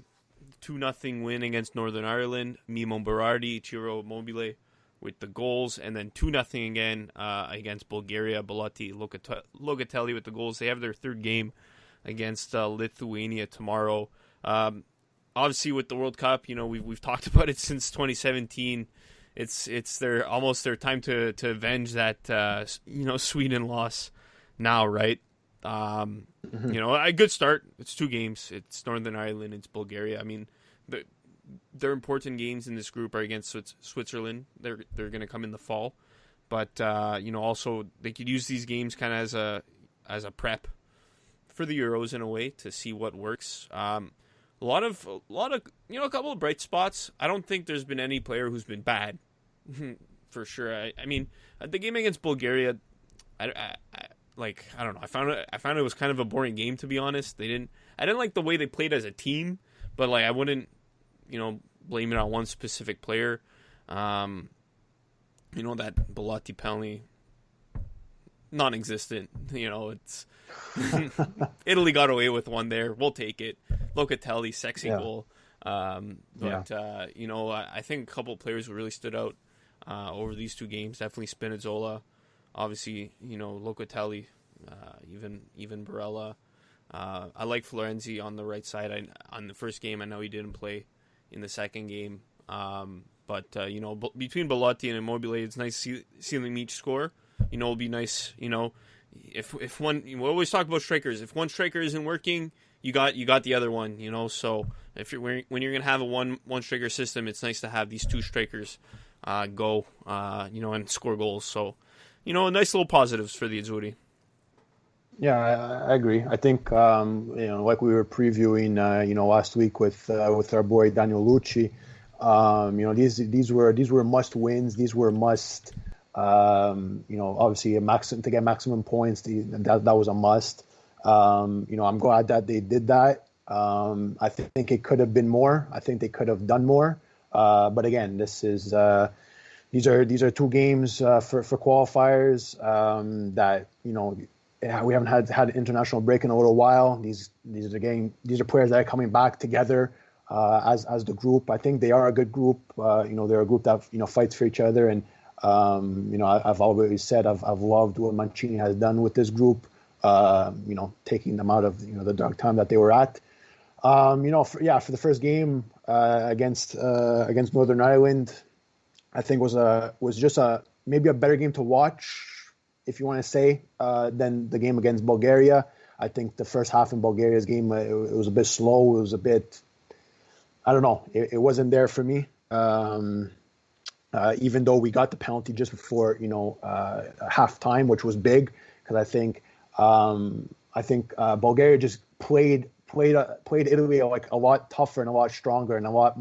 2-0 win against Northern Ireland. Mimo Berardi, Ciro Immobile with the goals. And then 2-0 again against Bulgaria. Belotti, Locatelli with the goals. They have their third game against Lithuania tomorrow. Obviously, with the World Cup, we've talked about it since 2017. It's their time to avenge that Sweden loss now, right? A good start. It's 2 games. It's Northern Ireland. It's Bulgaria. Their important games in this group are against Switzerland. They're going to come in the fall, but also they could use these games kind of as a prep for the Euros in a way, to see what works. A lot of a couple of bright spots. I don't think there's been any player who's been bad, for sure. The game against Bulgaria, I don't know. I found it was kind of a boring game, to be honest. I didn't like the way they played as a team, but I wouldn't blame it on one specific player. That Belotti penalty, non-existent. It's Italy got away with one there. We'll take it. Locatelli, sexy goal. I think a couple of players who really stood out over these two games. Definitely Spinazzola, obviously, Locatelli, even Barella. I like Florenzi on the right side. On the first game, I know he didn't play in the second game. But between Belotti and Immobile, it's nice to see them each score. It'll be nice, if one, we always talk about strikers. If one striker isn't working, you got the other one, So when you're gonna have a one striker system, it's nice to have these two strikers go, and score goals. So, nice little positives for the Azzurri. Yeah, I agree. I think like we were previewing, last week with our boy Daniel Lucci. These were must wins. These were must. Obviously to get maximum points. That was a must. I'm glad that they did that. I think it could have been more. I think they could have done more. But again, these are two games for qualifiers that we haven't had an international break in a little while. These are players that are coming back together as the group. I think they are a good group. They're a group that fights for each other. And I've always said I've loved what Mancini has done with this group. Taking them out of the dark time that they were at. For the first game against Northern Ireland, I think was just maybe a better game to watch, if you want to say, than the game against Bulgaria. I think the first half in Bulgaria's game, it was a bit slow. It was a bit, I don't know. It wasn't there for me. Even though we got the penalty just before, halftime, which was big, because I think Bulgaria just played Italy like a lot tougher and a lot stronger and a lot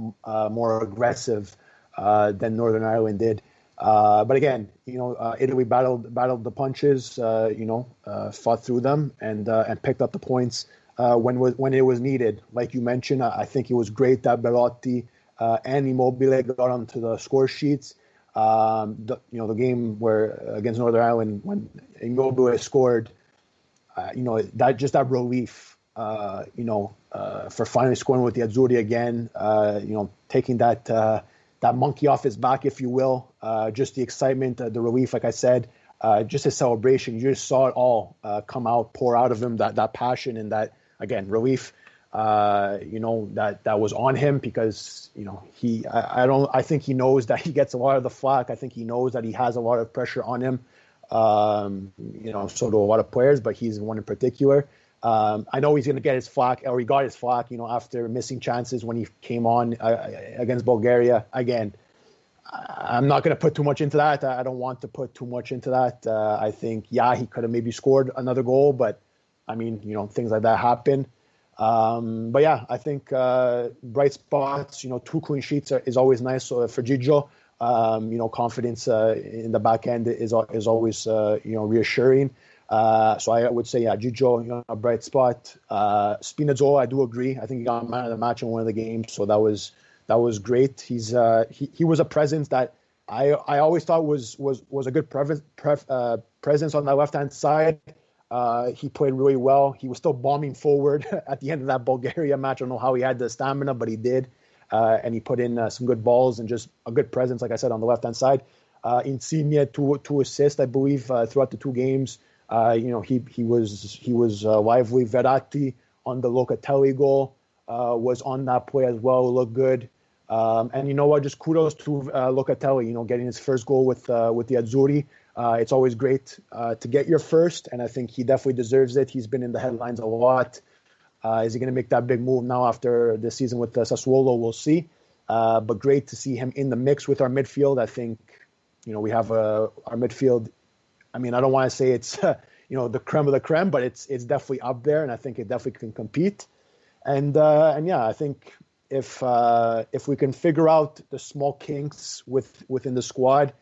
more aggressive than Northern Ireland did. But again, Italy battled the punches, fought through them and picked up the points when it was needed. Like you mentioned, I think it was great that Belotti and Immobile got onto the score sheets. The game where against Northern Ireland when Immobile scored, that relief, for finally scoring with the Azzurri again, taking that monkey off his back, if you will, just the excitement, the relief, like I said, just a celebration. You just saw it all come out, pour out of him, that passion and that, again, relief, that was on him because, I think he knows that he gets a lot of the flack. I think he knows that he has a lot of pressure on him, so do a lot of players, but he's one in particular. I know he's going to get his flack, or he got his flack, after missing chances when he came on against Bulgaria. Again, I'm not going to put too much into that. I don't want to put too much into that. I think, he could have maybe scored another goal, but I mean, things like that happen. I think bright spots, 2 clean sheets is always nice for Gigio. Confidence in the back end is always, reassuring. So I would say, Gigio, a bright spot. Spinazzola, I do agree. I think he got man of the match in one of the games, so that was great. He was a presence that I always thought was a good presence on that left-hand side. He played really well. He was still bombing forward at the end of that Bulgaria match. I don't know how he had the stamina, but he did. And he put in some good balls and just a good presence, like I said, on the left-hand side. Insigne, two assists, I believe, throughout the 2 games. He was lively. Verratti on the Locatelli goal was on that play as well. Looked good. And just kudos to Locatelli. Getting his first goal with the Azzurri. It's always great to get your first, and I think he definitely deserves it. He's been in the headlines a lot. Is he going to make that big move now after the season with Sassuolo? We'll see. But great to see him in the mix with our midfield. I think we have our midfield. I mean, I don't want to say it's the creme of the creme, but it's definitely up there, and I think it definitely can compete. And I think if we can figure out the small kinks within the squad,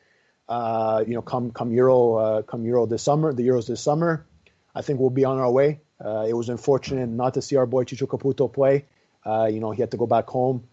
come Euro this summer, the Euros this summer, I think we'll be on our way. It was unfortunate not to see our boy Ciccio Caputo play. He had to go back home.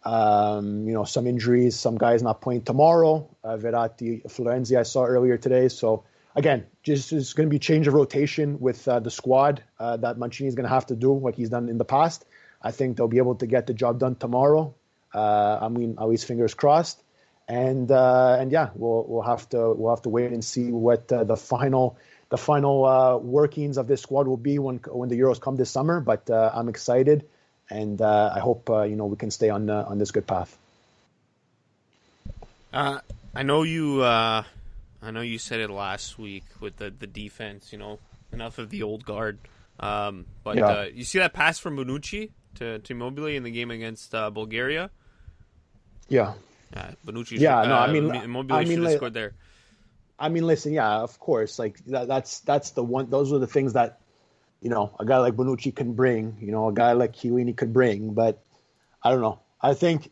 Some injuries, some guys not playing tomorrow. Verratti, Florenzi, I saw earlier today. So again, just it's going to be change of rotation with the squad that Mancini is going to have to do like he's done in the past. I think they'll be able to get the job done tomorrow. At least fingers crossed. And yeah, we'll have to wait and see what the final workings of this squad will be when the Euros come this summer. But I'm excited, and I hope we can stay on this good path. I know you said it last week with the defense. Enough of the old guard. But you see that pass from Bonucci to Immobile in the game against Bulgaria. Yeah. Bonucci. Immobile should have scored there. I mean, listen, yeah, of course. Like that's the one. Those are the things that a guy like Bonucci can bring. A guy like Chiellini could bring. But I don't know. I think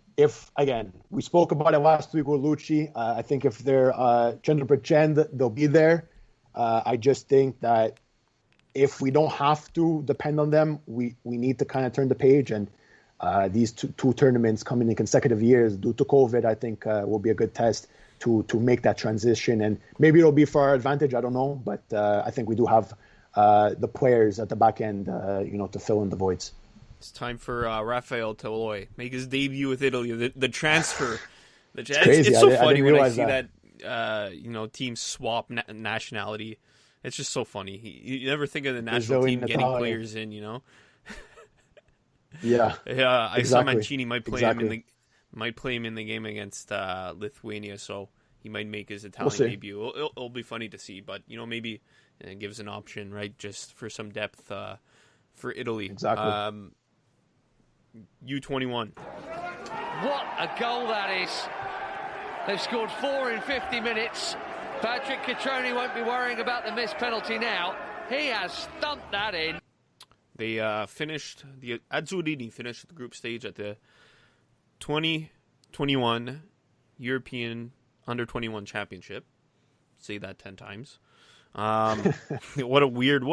we spoke about it last week with Lucci. I think if they're 100%, they'll be there. I just think that if we don't have to depend on them, we need to kind of turn the page. And these two tournaments coming in consecutive years due to COVID, I think will be a good test to make that transition. And maybe it'll be for our advantage. I don't know. But I think we do have the players at the back end, to fill in the voids. It's time for Rafael Toloi make his debut with Italy. The transfer. It's crazy. It's so funny when I see that teams swap nationality. It's just so funny. You never think of the national team getting players in, Yeah. Yeah. I exactly. saw Mancini might play him in the game against Lithuania, so he might make his Italian debut. It'll be funny to see, but maybe it gives an option, right, just for some depth for Italy. Exactly. U21. What a goal that is. They've scored 4 in 50 minutes. Patrick Catroni won't be worrying about the missed penalty now. He has stumped that in. They the Azzurrini finished the group stage at the 2021 European Under-21 Championship. Say that 10 times. What a weird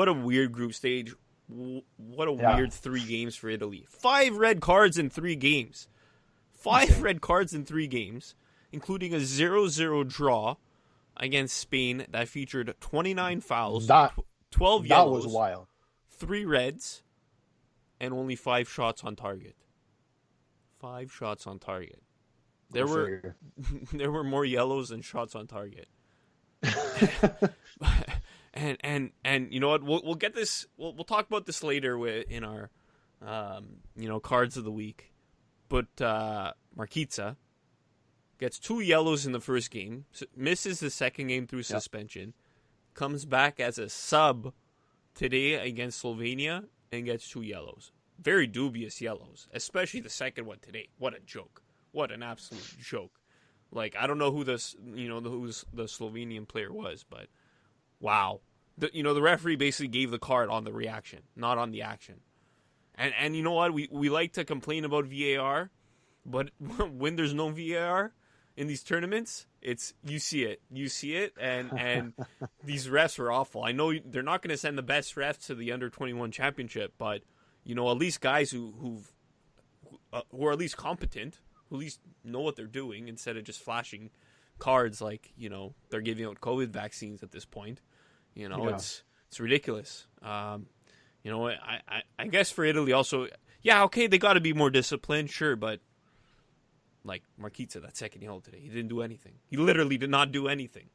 group stage. What a weird 3 games for Italy. 5 red cards in 3 games. 5 red cards in 3 games, including a 0-0 draw against Spain that featured 29 fouls, 12 yellows. That was wild. 3 reds, and only 5 shots on target. 5 shots on target. There were more yellows than shots on target. And you know what? We'll get this. We'll talk about this later in our cards of the week. But Marquinhos gets 2 yellows in the first game, misses the second game through suspension, comes back as a sub today against Slovenia and gets 2 yellows. Very dubious yellows, especially the second one today. What a joke! What an absolute joke! Like, I don't know who the Slovenian player was, but wow. The referee basically gave the card on the reaction, not on the action. And you know what? We like to complain about VAR, but when there's no VAR in these tournaments, you see it, and these refs are awful. I know they're not going to send the best refs to the Under-21 Championship, but at least guys who are at least competent, who at least know what they're doing, instead of just flashing cards like they're giving out COVID vaccines at this point. It's ridiculous. I guess for Italy also, they got to be more disciplined, sure, but like Marquinhos, that second yellow today, he didn't do anything. He literally did not do anything.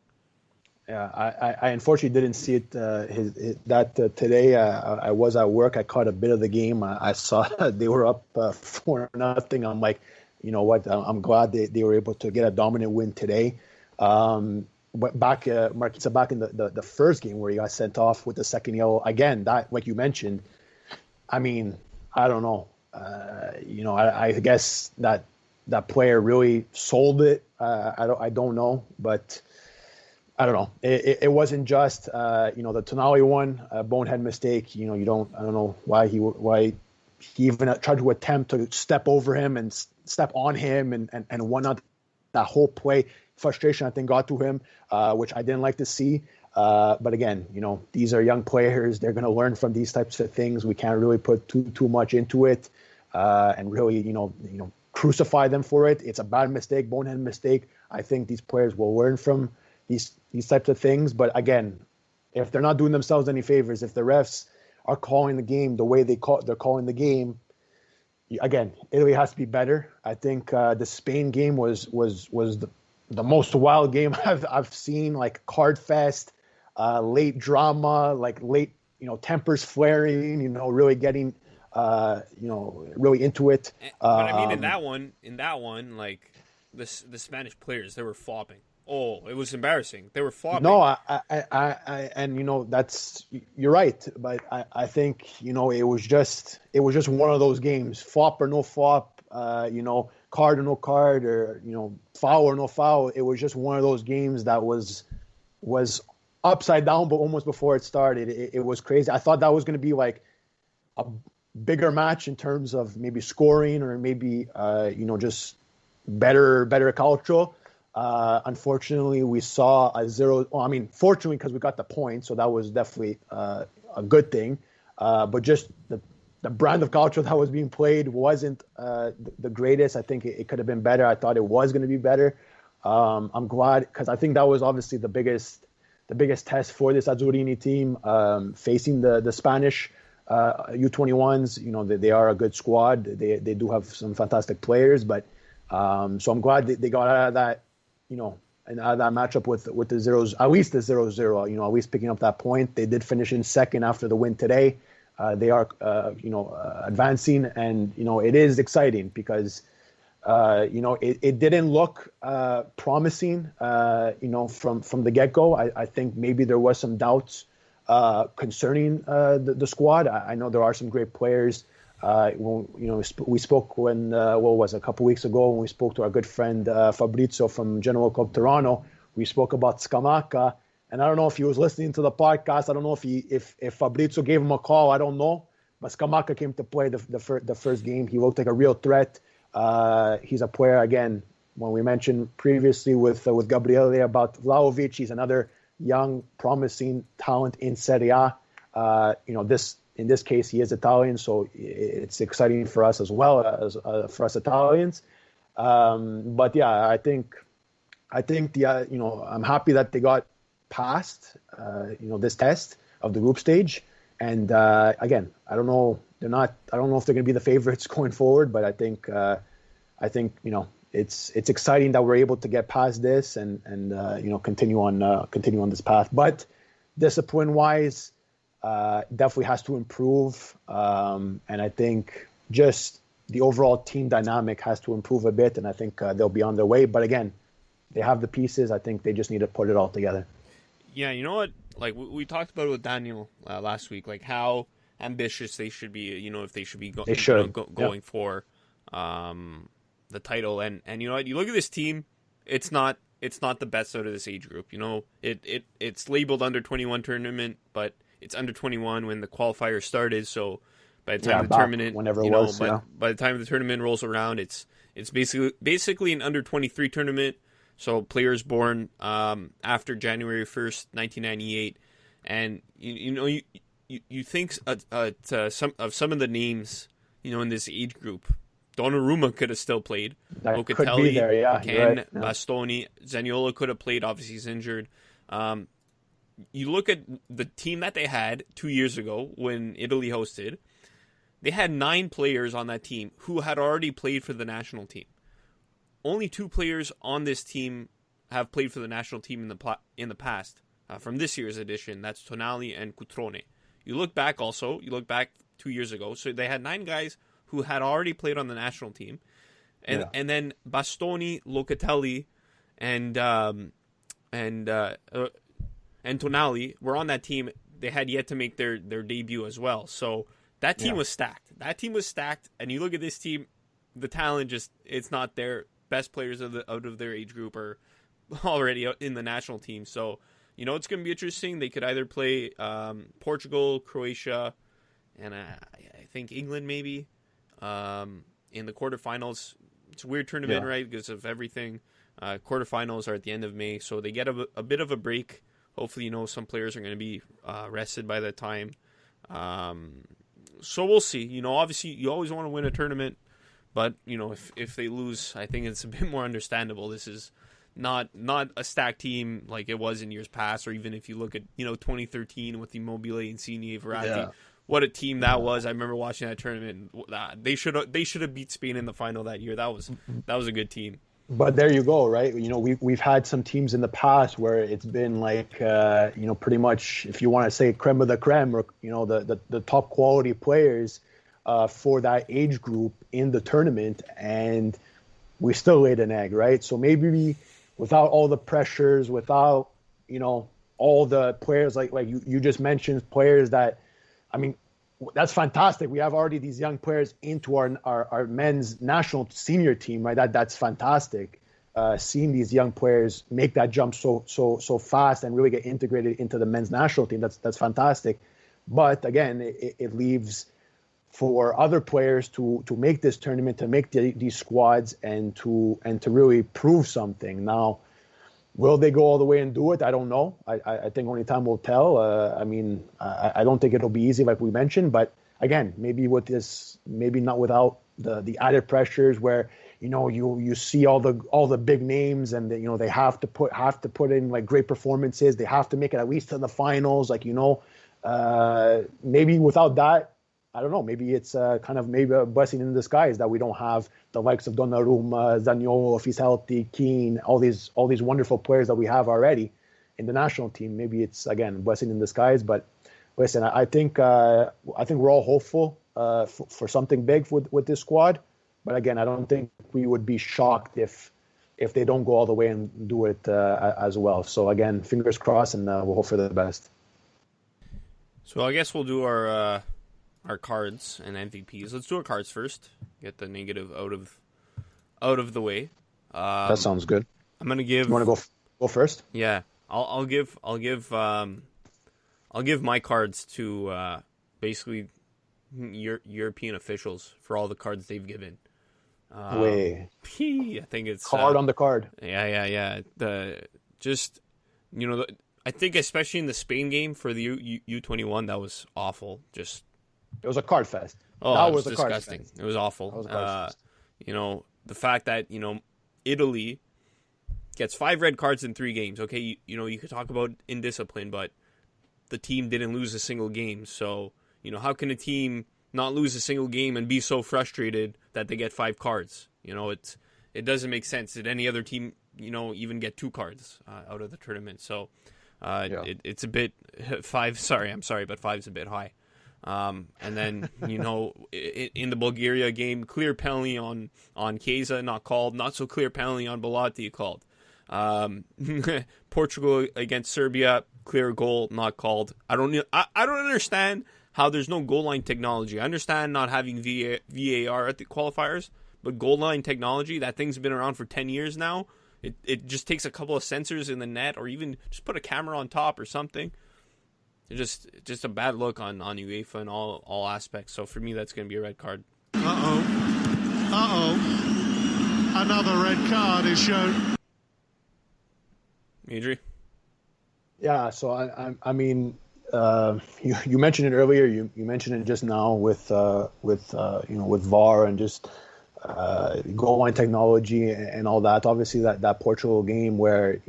Yeah, I unfortunately didn't see it today. I was at work. I caught a bit of the game. I saw they were up 4-0. I'm like, you know what? I'm glad they were able to get a dominant win today. Marquinhos back in the first game where he got sent off with the second yellow. Again, that, like you mentioned, I mean, I don't know. I guess that player really sold it. I don't know, but I don't know. It wasn't just the Tonali one, a bonehead mistake. I don't know why he even tried to attempt to step over him and step on him and whatnot. That whole play, frustration, I think, got to him, which I didn't like to see. But again, these are young players. They're going to learn from these types of things. We can't really put too much into it, and really, crucify them for it. It's a bad mistake, bonehead mistake. I think these players will learn from these types of things. But again, if they're not doing themselves any favors, if the refs are calling the game the way they're calling the game, again, Italy has to be better. I think the Spain game was the most wild game I've seen, like card fest, late drama, like late, tempers flaring, really getting, really into it. But I mean, in that one, like the Spanish players, they were flopping. Oh, it was embarrassing. They were flopping. No, I and that's, you're right, but I think it was just one of those games, flop or no flop, card or no card, or foul or no foul. It was just one of those games that was upside down, but almost before it started, it was crazy. I thought that was going to be like a bigger match in terms of maybe scoring or maybe just better calcio. Unfortunately, we saw a 0. Well, I mean, fortunately, because we got the point, so that was definitely a good thing. But just the brand of calcio that was being played wasn't the greatest. I think it could have been better. I thought it was going to be better. I'm glad, because I think that was obviously the biggest test for this Azzurrini team, facing the Spanish U21s. They are a good squad. They do have some fantastic players, but so I'm glad they got out of that, and out of that matchup with the zeros, at least the 0-0, at least picking up that point. They did finish in second after the win today. They are, advancing, and, it is exciting because, it didn't look promising, from the get-go. I think maybe there was some doubts concerning the squad. I know there are some great players. We spoke when what was it, a couple weeks ago, when we spoke to our good friend Fabrizio from Genoa Club Tirano. We spoke about Scamacca, and I don't know if he was listening to the podcast. I don't know if Fabrizio gave him a call. I don't know, but Scamacca came to play the first game. He looked like a real threat. He's a player, again, when we mentioned previously with Gabriele about Vlahovic, he's another young, promising talent in Serie A. In this case, he is Italian, so it's exciting for us as well, as for us Italians. But yeah, I think I'm happy that they got past this test of the group stage. And again, I don't know if they're going to be the favorites going forward, but I think it's exciting that we're able to get past this and continue on this path. But discipline wise, definitely has to improve, and I think just the overall team dynamic has to improve a bit, and I think they'll be on their way. But again, they have the pieces. I think they just need to put it all together. Yeah, you know what? Like we talked about it with Daniel last week, like how ambitious they should be. If they should be going for the title, and you know what? You look at this team, it's not the best out of this age group. It's labeled under 21 tournament, but it's under 21 when the qualifier started. So by the time the tournament, whenever it was, by the time the tournament rolls around, it's basically an under 23 tournament. So players born after January 1st, 1998, and you think some of the names in this age group. Donnarumma could have still played. Locatelli, right. Bastoni, Zaniolo could have played. Obviously, he's injured. You look at the team that they had 2 years ago when Italy hosted. They had 9 players on that team who had already played for the national team. Only 2 players on this team have played for the national team in the past. From this year's edition, that's Tonali and Cutrone. You look back 2 years ago, so they had 9 guys who had already played on the national team, and then Bastoni, Locatelli, and Tonali were on that team. They had yet to make their debut as well. So that team was stacked. And you look at this team, the talent it's not there. Best players out of their age group are already in the national team. So, it's going to be interesting. They could either play Portugal, Croatia, and I think England maybe in the quarterfinals. It's a weird tournament, right, because of everything. Quarterfinals are at the end of May, so they get a bit of a break. Hopefully, some players are going to be rested by that time. So we'll see. Obviously, you always want to win a tournament, But, if they lose, I think it's a bit more understandable. This is not a stacked team like it was in years past, or even if you look at, 2013 with Immobile, Insigne, Verratti. Yeah. What a team that was. I remember watching that tournament. They should have beat Spain in the final that year. That was a good team. But there you go, right? We've had some teams in the past where it's been like, pretty much, if you want to say creme of the creme, or, the top quality players for that age group in the tournament, and we still laid an egg, right? So maybe without all the pressures, without, all the players like you just mentioned, players that, that's fantastic. We have already these young players into our men's national senior team, right? That's fantastic. Seeing these young players make that jump so fast and really get integrated into the men's national team, that's fantastic. But again, it leaves for other players to make this tournament, to make these squads, and to really prove something. Now, will they go all the way and do it? I don't know. I think only time will tell. I don't think it'll be easy, like we mentioned. But again, maybe with this, maybe not without the added pressures where you see all the big names, and they have to put in like great performances. They have to make it at least to the finals. Maybe without that, I don't know. Maybe it's maybe a blessing in disguise that we don't have the likes of Donnarumma, Zaniolo, if he's healthy, Keane, all these wonderful players that we have already in the national team. Maybe it's, again, a blessing in disguise. But listen, I think we're all hopeful for something big with this squad. But again, I don't think we would be shocked if they don't go all the way and do it as well. So again, fingers crossed, and we'll hope for the best. So I guess we'll do our cards and MVPs. Let's do our cards first. Get the negative out of the way. That sounds good. I'm gonna give. You want to go first? Yeah, I'll give my cards to basically European officials for all the cards they've given. I think it's card on the card. Yeah. I think especially in the Spain game for the U21, that was awful. It was a card fest. Oh, that was disgusting. It was awful. The fact that, Italy gets 5 red cards in 3 games. Okay, you could talk about indiscipline, but the team didn't lose a single game. So, how can a team not lose a single game and be so frustrated that they get 5 cards? It doesn't make sense. Did any other team, even get 2 cards out of the tournament? So, it's a bit 5. Sorry, I'm sorry, but 5's a bit high. And then, in the Bulgaria game, clear penalty on Chiesa, not called. Not so clear penalty on Belotti, called. Portugal against Serbia, clear goal, not called. I don't understand how there's no goal line technology. I understand not having VAR at the qualifiers, but goal line technology, that thing's been around for 10 years now. It just takes a couple of sensors in the net, or even just put a camera on top or something. It's just a bad look on UEFA in all aspects. So for me, that's going to be a red card. Another red card is shown. Adri? Yeah, so you mentioned it earlier. You mentioned it just now with VAR and just goal line technology and all that. Obviously, that Portugal game where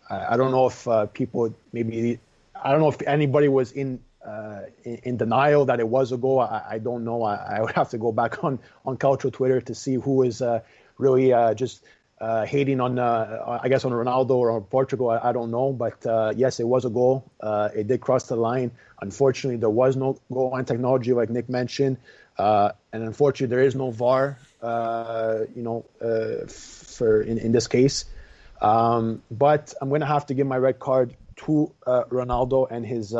I don't know if people maybe. I don't know if anybody was in denial that it was a goal. I don't know. I would have to go back on Calcio Twitter to see who is really just hating on Ronaldo or on Portugal. I don't know. But yes, it was a goal. It did cross the line. Unfortunately, there was no goal line technology like Nick mentioned. And unfortunately, there is no VAR, for in this case. But I'm going to have to give my red card to Ronaldo and his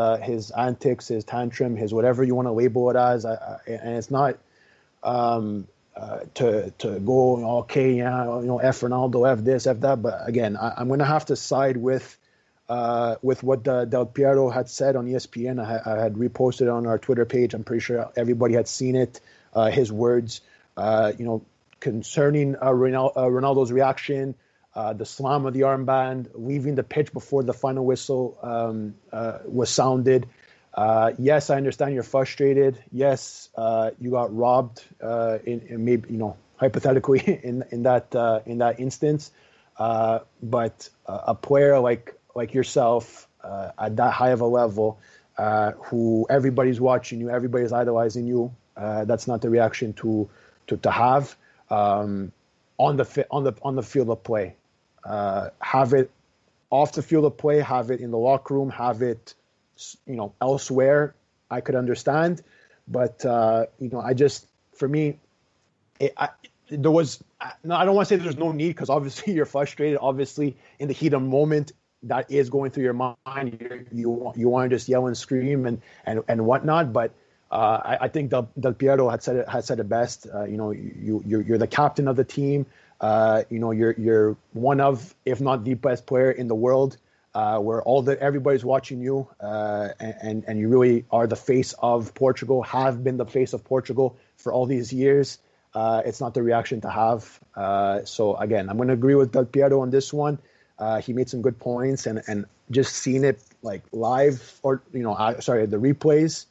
antics, his tantrum, his whatever you want to label it as, and it's not to go F Ronaldo, F this, F that. But again, I'm going to have to side with what Del Piero had said on ESPN. I had reposted on our Twitter page. I'm pretty sure everybody had seen it. His words, concerning Ronaldo's reaction. The slam of the armband, leaving the pitch before the final whistle was sounded. Yes, I understand you're frustrated. Yes, you got robbed in maybe, hypothetically in that instance. But a player like yourself at that high of a level, who everybody's watching you, everybody's idolizing you, that's not the reaction to have on the field of play. Have it off the field of play, have it in the locker room, have it elsewhere. I could understand, but I just, for me, there was no. I don't want to say there's no need, because obviously you're frustrated. Obviously, in the heat of the moment, that is going through your mind. You want to just yell and scream and whatnot. But I think Del Piero had said it best. You're the captain of the team. You're one of, if not the best player in the world. Where everybody's watching you, and you really are the face of Portugal. Have been the face of Portugal for all these years. It's not the reaction to have. So again, I'm going to agree with Del Piero on this one. He made some good points, and just seeing it like live, or the replays.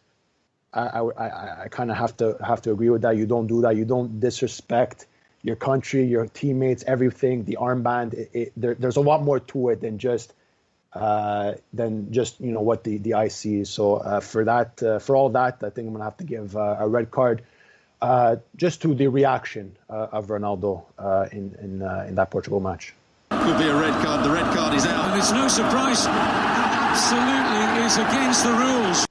I kind of have to agree with that. You don't do that. You don't disrespect your country, your teammates, everything. The armband. There's a lot more to it than just what the eye sees. So for all that, I think I'm gonna have to give a red card. Just to the reaction of Ronaldo in that Portugal match. Could be a red card. The red card is out. And it's no surprise. Absolutely is against the rules.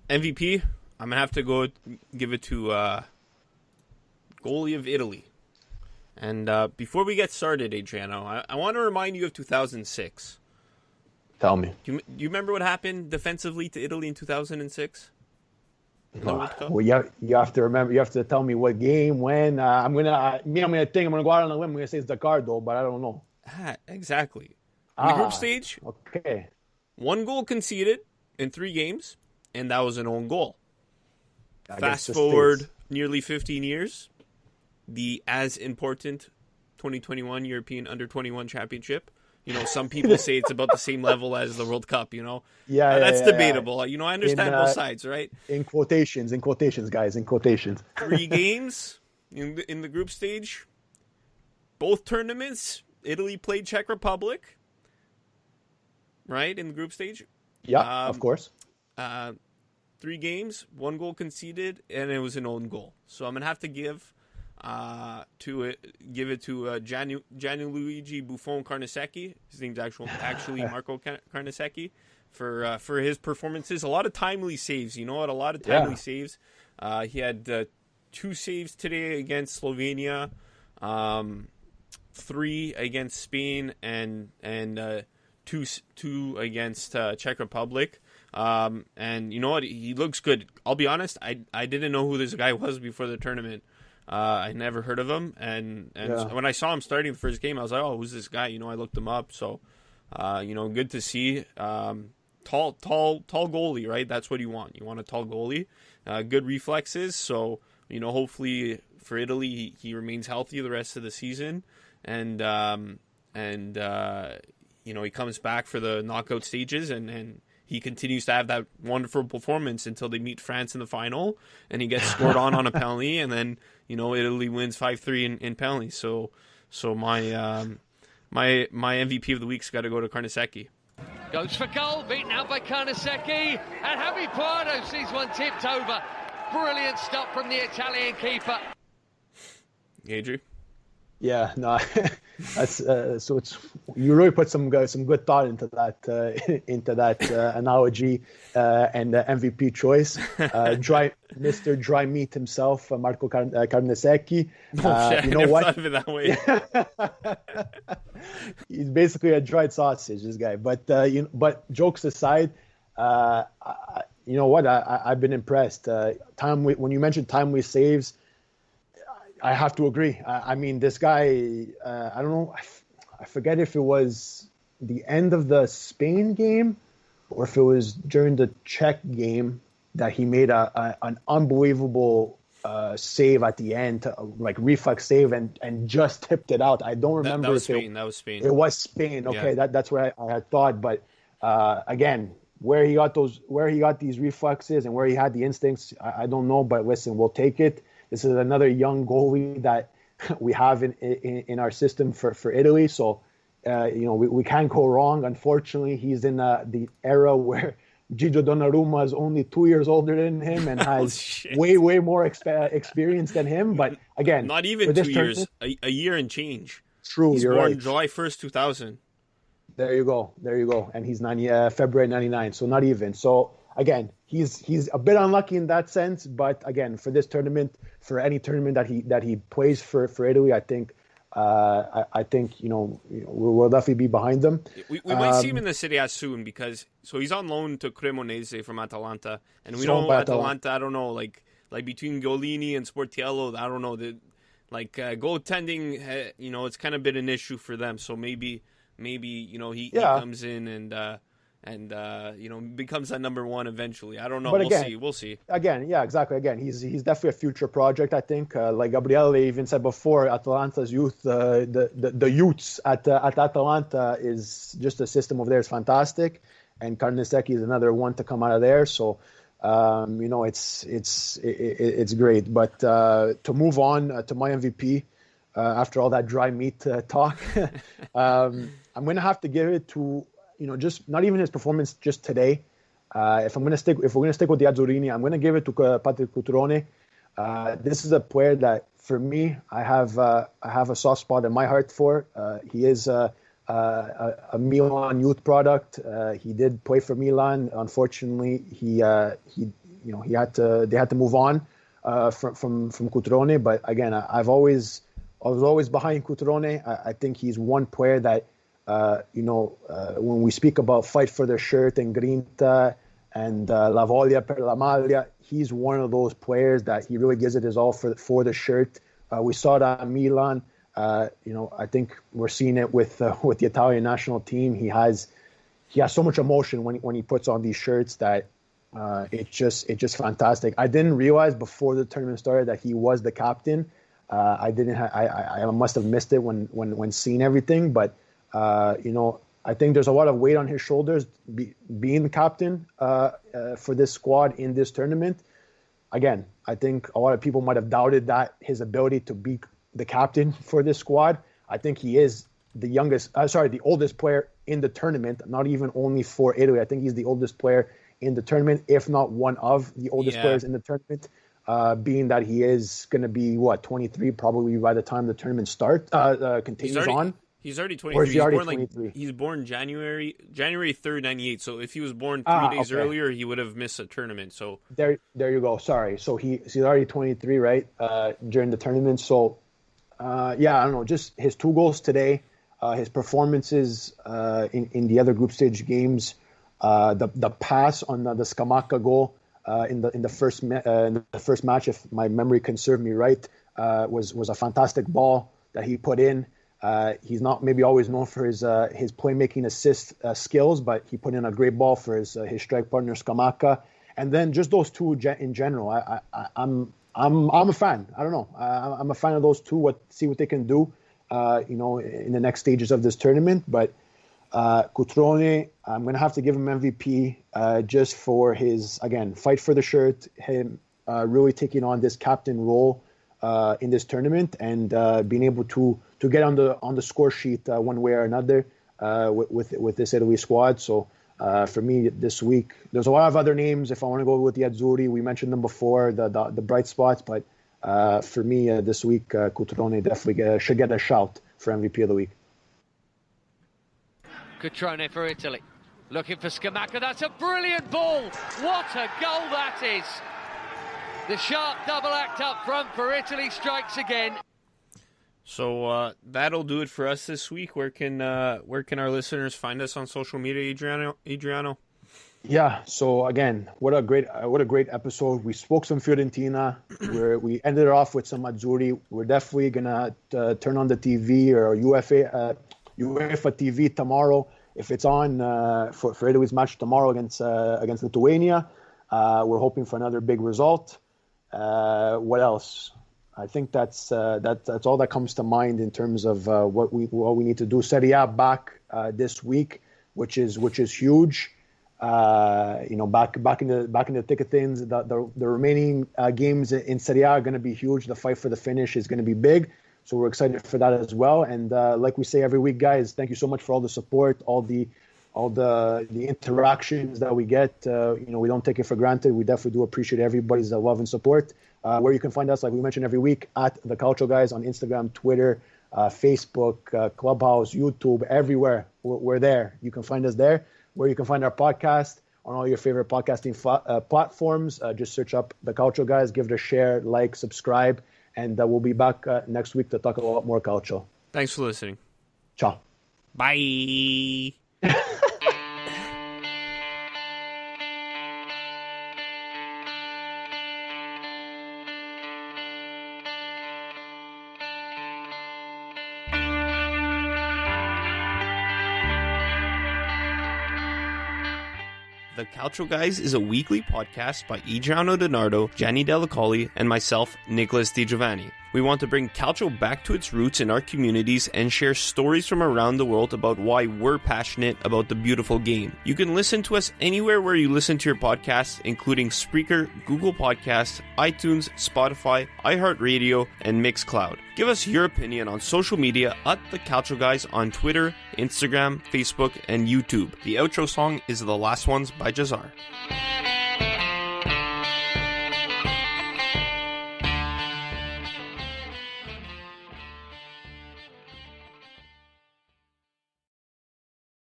MVP, I'm going to have to go give it to goalie of Italy. And before we get started, Adriano, I want to remind you of 2006. Tell me. Do you remember what happened defensively to Italy in 2006? Well, you have to remember. You have to tell me what game, when. I'm gonna go out on a limb. I'm gonna say it's Ricardo, but I don't know. Exactly. In the group stage, okay. 1 goal conceded in 3 games, and that was an own goal. Fast forward nearly 15 years, the as important 2021 European Under-21 Championship. Some people say it's about the same level as the World Cup, Yeah, that's debatable. Yeah. I understand both sides, right? In quotations, guys, in quotations. 3 games in the group stage. Both tournaments, Italy played Czech Republic, right, in the group stage. Yeah, of course. 3 games, 1 goal conceded, and it was an own goal. So I'm going to have to give it to Gianluigi Buffon Carnesecchi. His name's actually Marco Carnesecchi for his performances. A lot of timely saves. A lot of timely saves. He had 2 saves today against Slovenia, 3 against Spain, and 2 against Czech Republic. And you know what? He looks good. I'll be honest. I didn't know who this guy was before the tournament. I never heard of him, and when I saw him starting the first game, I was like, "Oh, who's this guy?" I looked him up. So, good to see. Tall goalie, right? That's what you want. You want a tall goalie, good reflexes. So, hopefully for Italy, he remains healthy the rest of the season, and he comes back for the knockout stages, and he continues to have that wonderful performance until they meet France in the final, and he gets scored on a penalty, and then Italy wins 5-3 in penalties. So my MVP of the week's got to go to Carnesecchi. Goes for goal, beaten out by Carnesecchi, and Javi Pardo sees one tipped over. Brilliant stop from the Italian keeper. Adri? Yeah, no, that's so it's you really put some good thought into that analogy and MVP choice. Mr. Dry Meat himself, Marco Carnesecchi. You know what? Thought of it that way. He's basically a dried sausage, this guy. But but jokes aside, you know what? I've been impressed. When you mentioned timely saves, I have to agree. I mean, this guy, I don't know, I forget if it was the end of the Spain game or if it was during the Czech game that he made an unbelievable save at the end, like reflex save, and just tipped it out. I don't remember. That was Spain. It was Spain. Okay, yeah. That's what I had thought. But again, where he got these reflexes and where he had the instincts, I don't know. But listen, we'll take it. This is another young goalie that we have in our system for Italy. So, we can't go wrong. Unfortunately, he's in the era where Gigio Donnarumma is only 2 years older than him and has way more experience than him. But again, not even 2 years, a year and change. True, he's you're born right. July 1st, 2000. There you go. And he's February 99, so not even. So again, he's a bit unlucky in that sense. But again, for this tournament, for any tournament that he plays for Italy, I think we'll definitely be behind them. We might see him in the Serie A soon because he's on loan to Cremonese from Atalanta, and we know Atalanta. I don't know, like between Golini and Sportiello, I don't know goaltending. It's kind of been an issue for them. So maybe he comes in and becomes that number one eventually. I don't know. But we'll see. Again, yeah, exactly. Again, he's definitely a future project. I think, like Gabriele even said before, Atalanta's youth, the youths at Atalanta is just a system over there is fantastic, and Carnesecchi is another one to come out of there. So, it's great. But to move on to my MVP. After all that dry meat talk, I'm going to have to give it to, just not even his performance just today. If we're going to stick with the Azzurrini, I'm going to give it to Patrick Cutrone. This is a player that, for me, I have a soft spot in my heart for. He is a Milan youth product. He did play for Milan. Unfortunately, they had to move on from Cutrone. But again, I was always behind Cutrone. I think he's one player that, when we speak about fight for the shirt and Grinta and La Voglia per la Maglia, he's one of those players that he really gives it his all for the shirt. We saw that at Milan. I think we're seeing it with the Italian national team. He has so much emotion when he puts on these shirts that it's just fantastic. I didn't realize before the tournament started that he was the captain. I must have missed it when seeing everything, but I think there's a lot of weight on his shoulders being the captain for this squad in this tournament. Again, I think a lot of people might have doubted that his ability to be the captain for this squad. I think he is the oldest player in the tournament, not even only for Italy. I think he's the oldest player in the tournament, if not one of the oldest players in the tournament. Being that he is going to be 23 probably by the time the tournament continues on. He's already 23. Or is he already 23? He's born January 3rd, 98. So if he was born 3 days earlier, he would have missed a tournament. So there you go. Sorry. So he's already 23, right? During the tournament. So I don't know. Just his 2 goals today, his performances in the other group stage games, the pass on the Scamacca goal. In the first match, if my memory can serve me right, was a fantastic ball that he put in. He's not maybe always known for his playmaking assist skills, but he put in a great ball for his strike partner Scamacca. And then just those 2 in general, I'm a fan. I don't know. I'm a fan of those 2. See what they can do, in the next stages of this tournament. But Cutrone, I'm going to have to give him MVP just for his, again, fight for the shirt, him really taking on this captain role in this tournament and being able to get on the score sheet one way or another with this Italy squad. So for me this week, there's a lot of other names. If I want to go with the Azzurri, we mentioned them before, the bright spots. But for me this week, Cutrone definitely should get a shout for MVP of the week. Cutrone for Italy, looking for Scamacca. That's a brilliant ball. What a goal that is. The sharp double act up front for Italy strikes again. So that'll do it for us this week. Where can our listeners find us on social media, Adriano? Yeah. So again, what a great episode. We spoke some Fiorentina. We ended it off with some Azzurri. We're definitely gonna turn on the TV or UEFA TV tomorrow if it's on for Italy's match tomorrow against Lithuania. We're hoping for another big result. What else? I think that's all that comes to mind in terms of what we need to do. Serie A back this week, which is huge. back in the thick of things. The remaining games in Serie A are going to be huge. The fight for the finish is going to be big. So we're excited for that as well. And like we say every week, guys, thank you so much for all the support, all the interactions that we get. We don't take it for granted. We definitely do appreciate everybody's love and support. Where you can find us, like we mentioned every week, at the Calcio Guys on Instagram, Twitter, Facebook, Clubhouse, YouTube, everywhere. We're there. You can find us there. Where you can find our podcast on all your favorite podcasting platforms. Just search up the Calcio Guys, give it a share, like, subscribe, and we'll be back next week to talk a lot more Calcio. Thanks for listening. Ciao. Bye. The Calcio Guys is a weekly podcast by Adreano DiNardo, Gianni Dellacoli, and myself, Nicholas DiGiovanni. We want to bring Calcio back to its roots in our communities and share stories from around the world about why we're passionate about the beautiful game. You can listen to us anywhere where you listen to your podcasts, including Spreaker, Google Podcasts, iTunes, Spotify, iHeart Radio, and Mixcloud. Give us your opinion on social media at The Calcio Guys on Twitter, Instagram, Facebook, and YouTube. The outro song is The Last Ones by Cesare.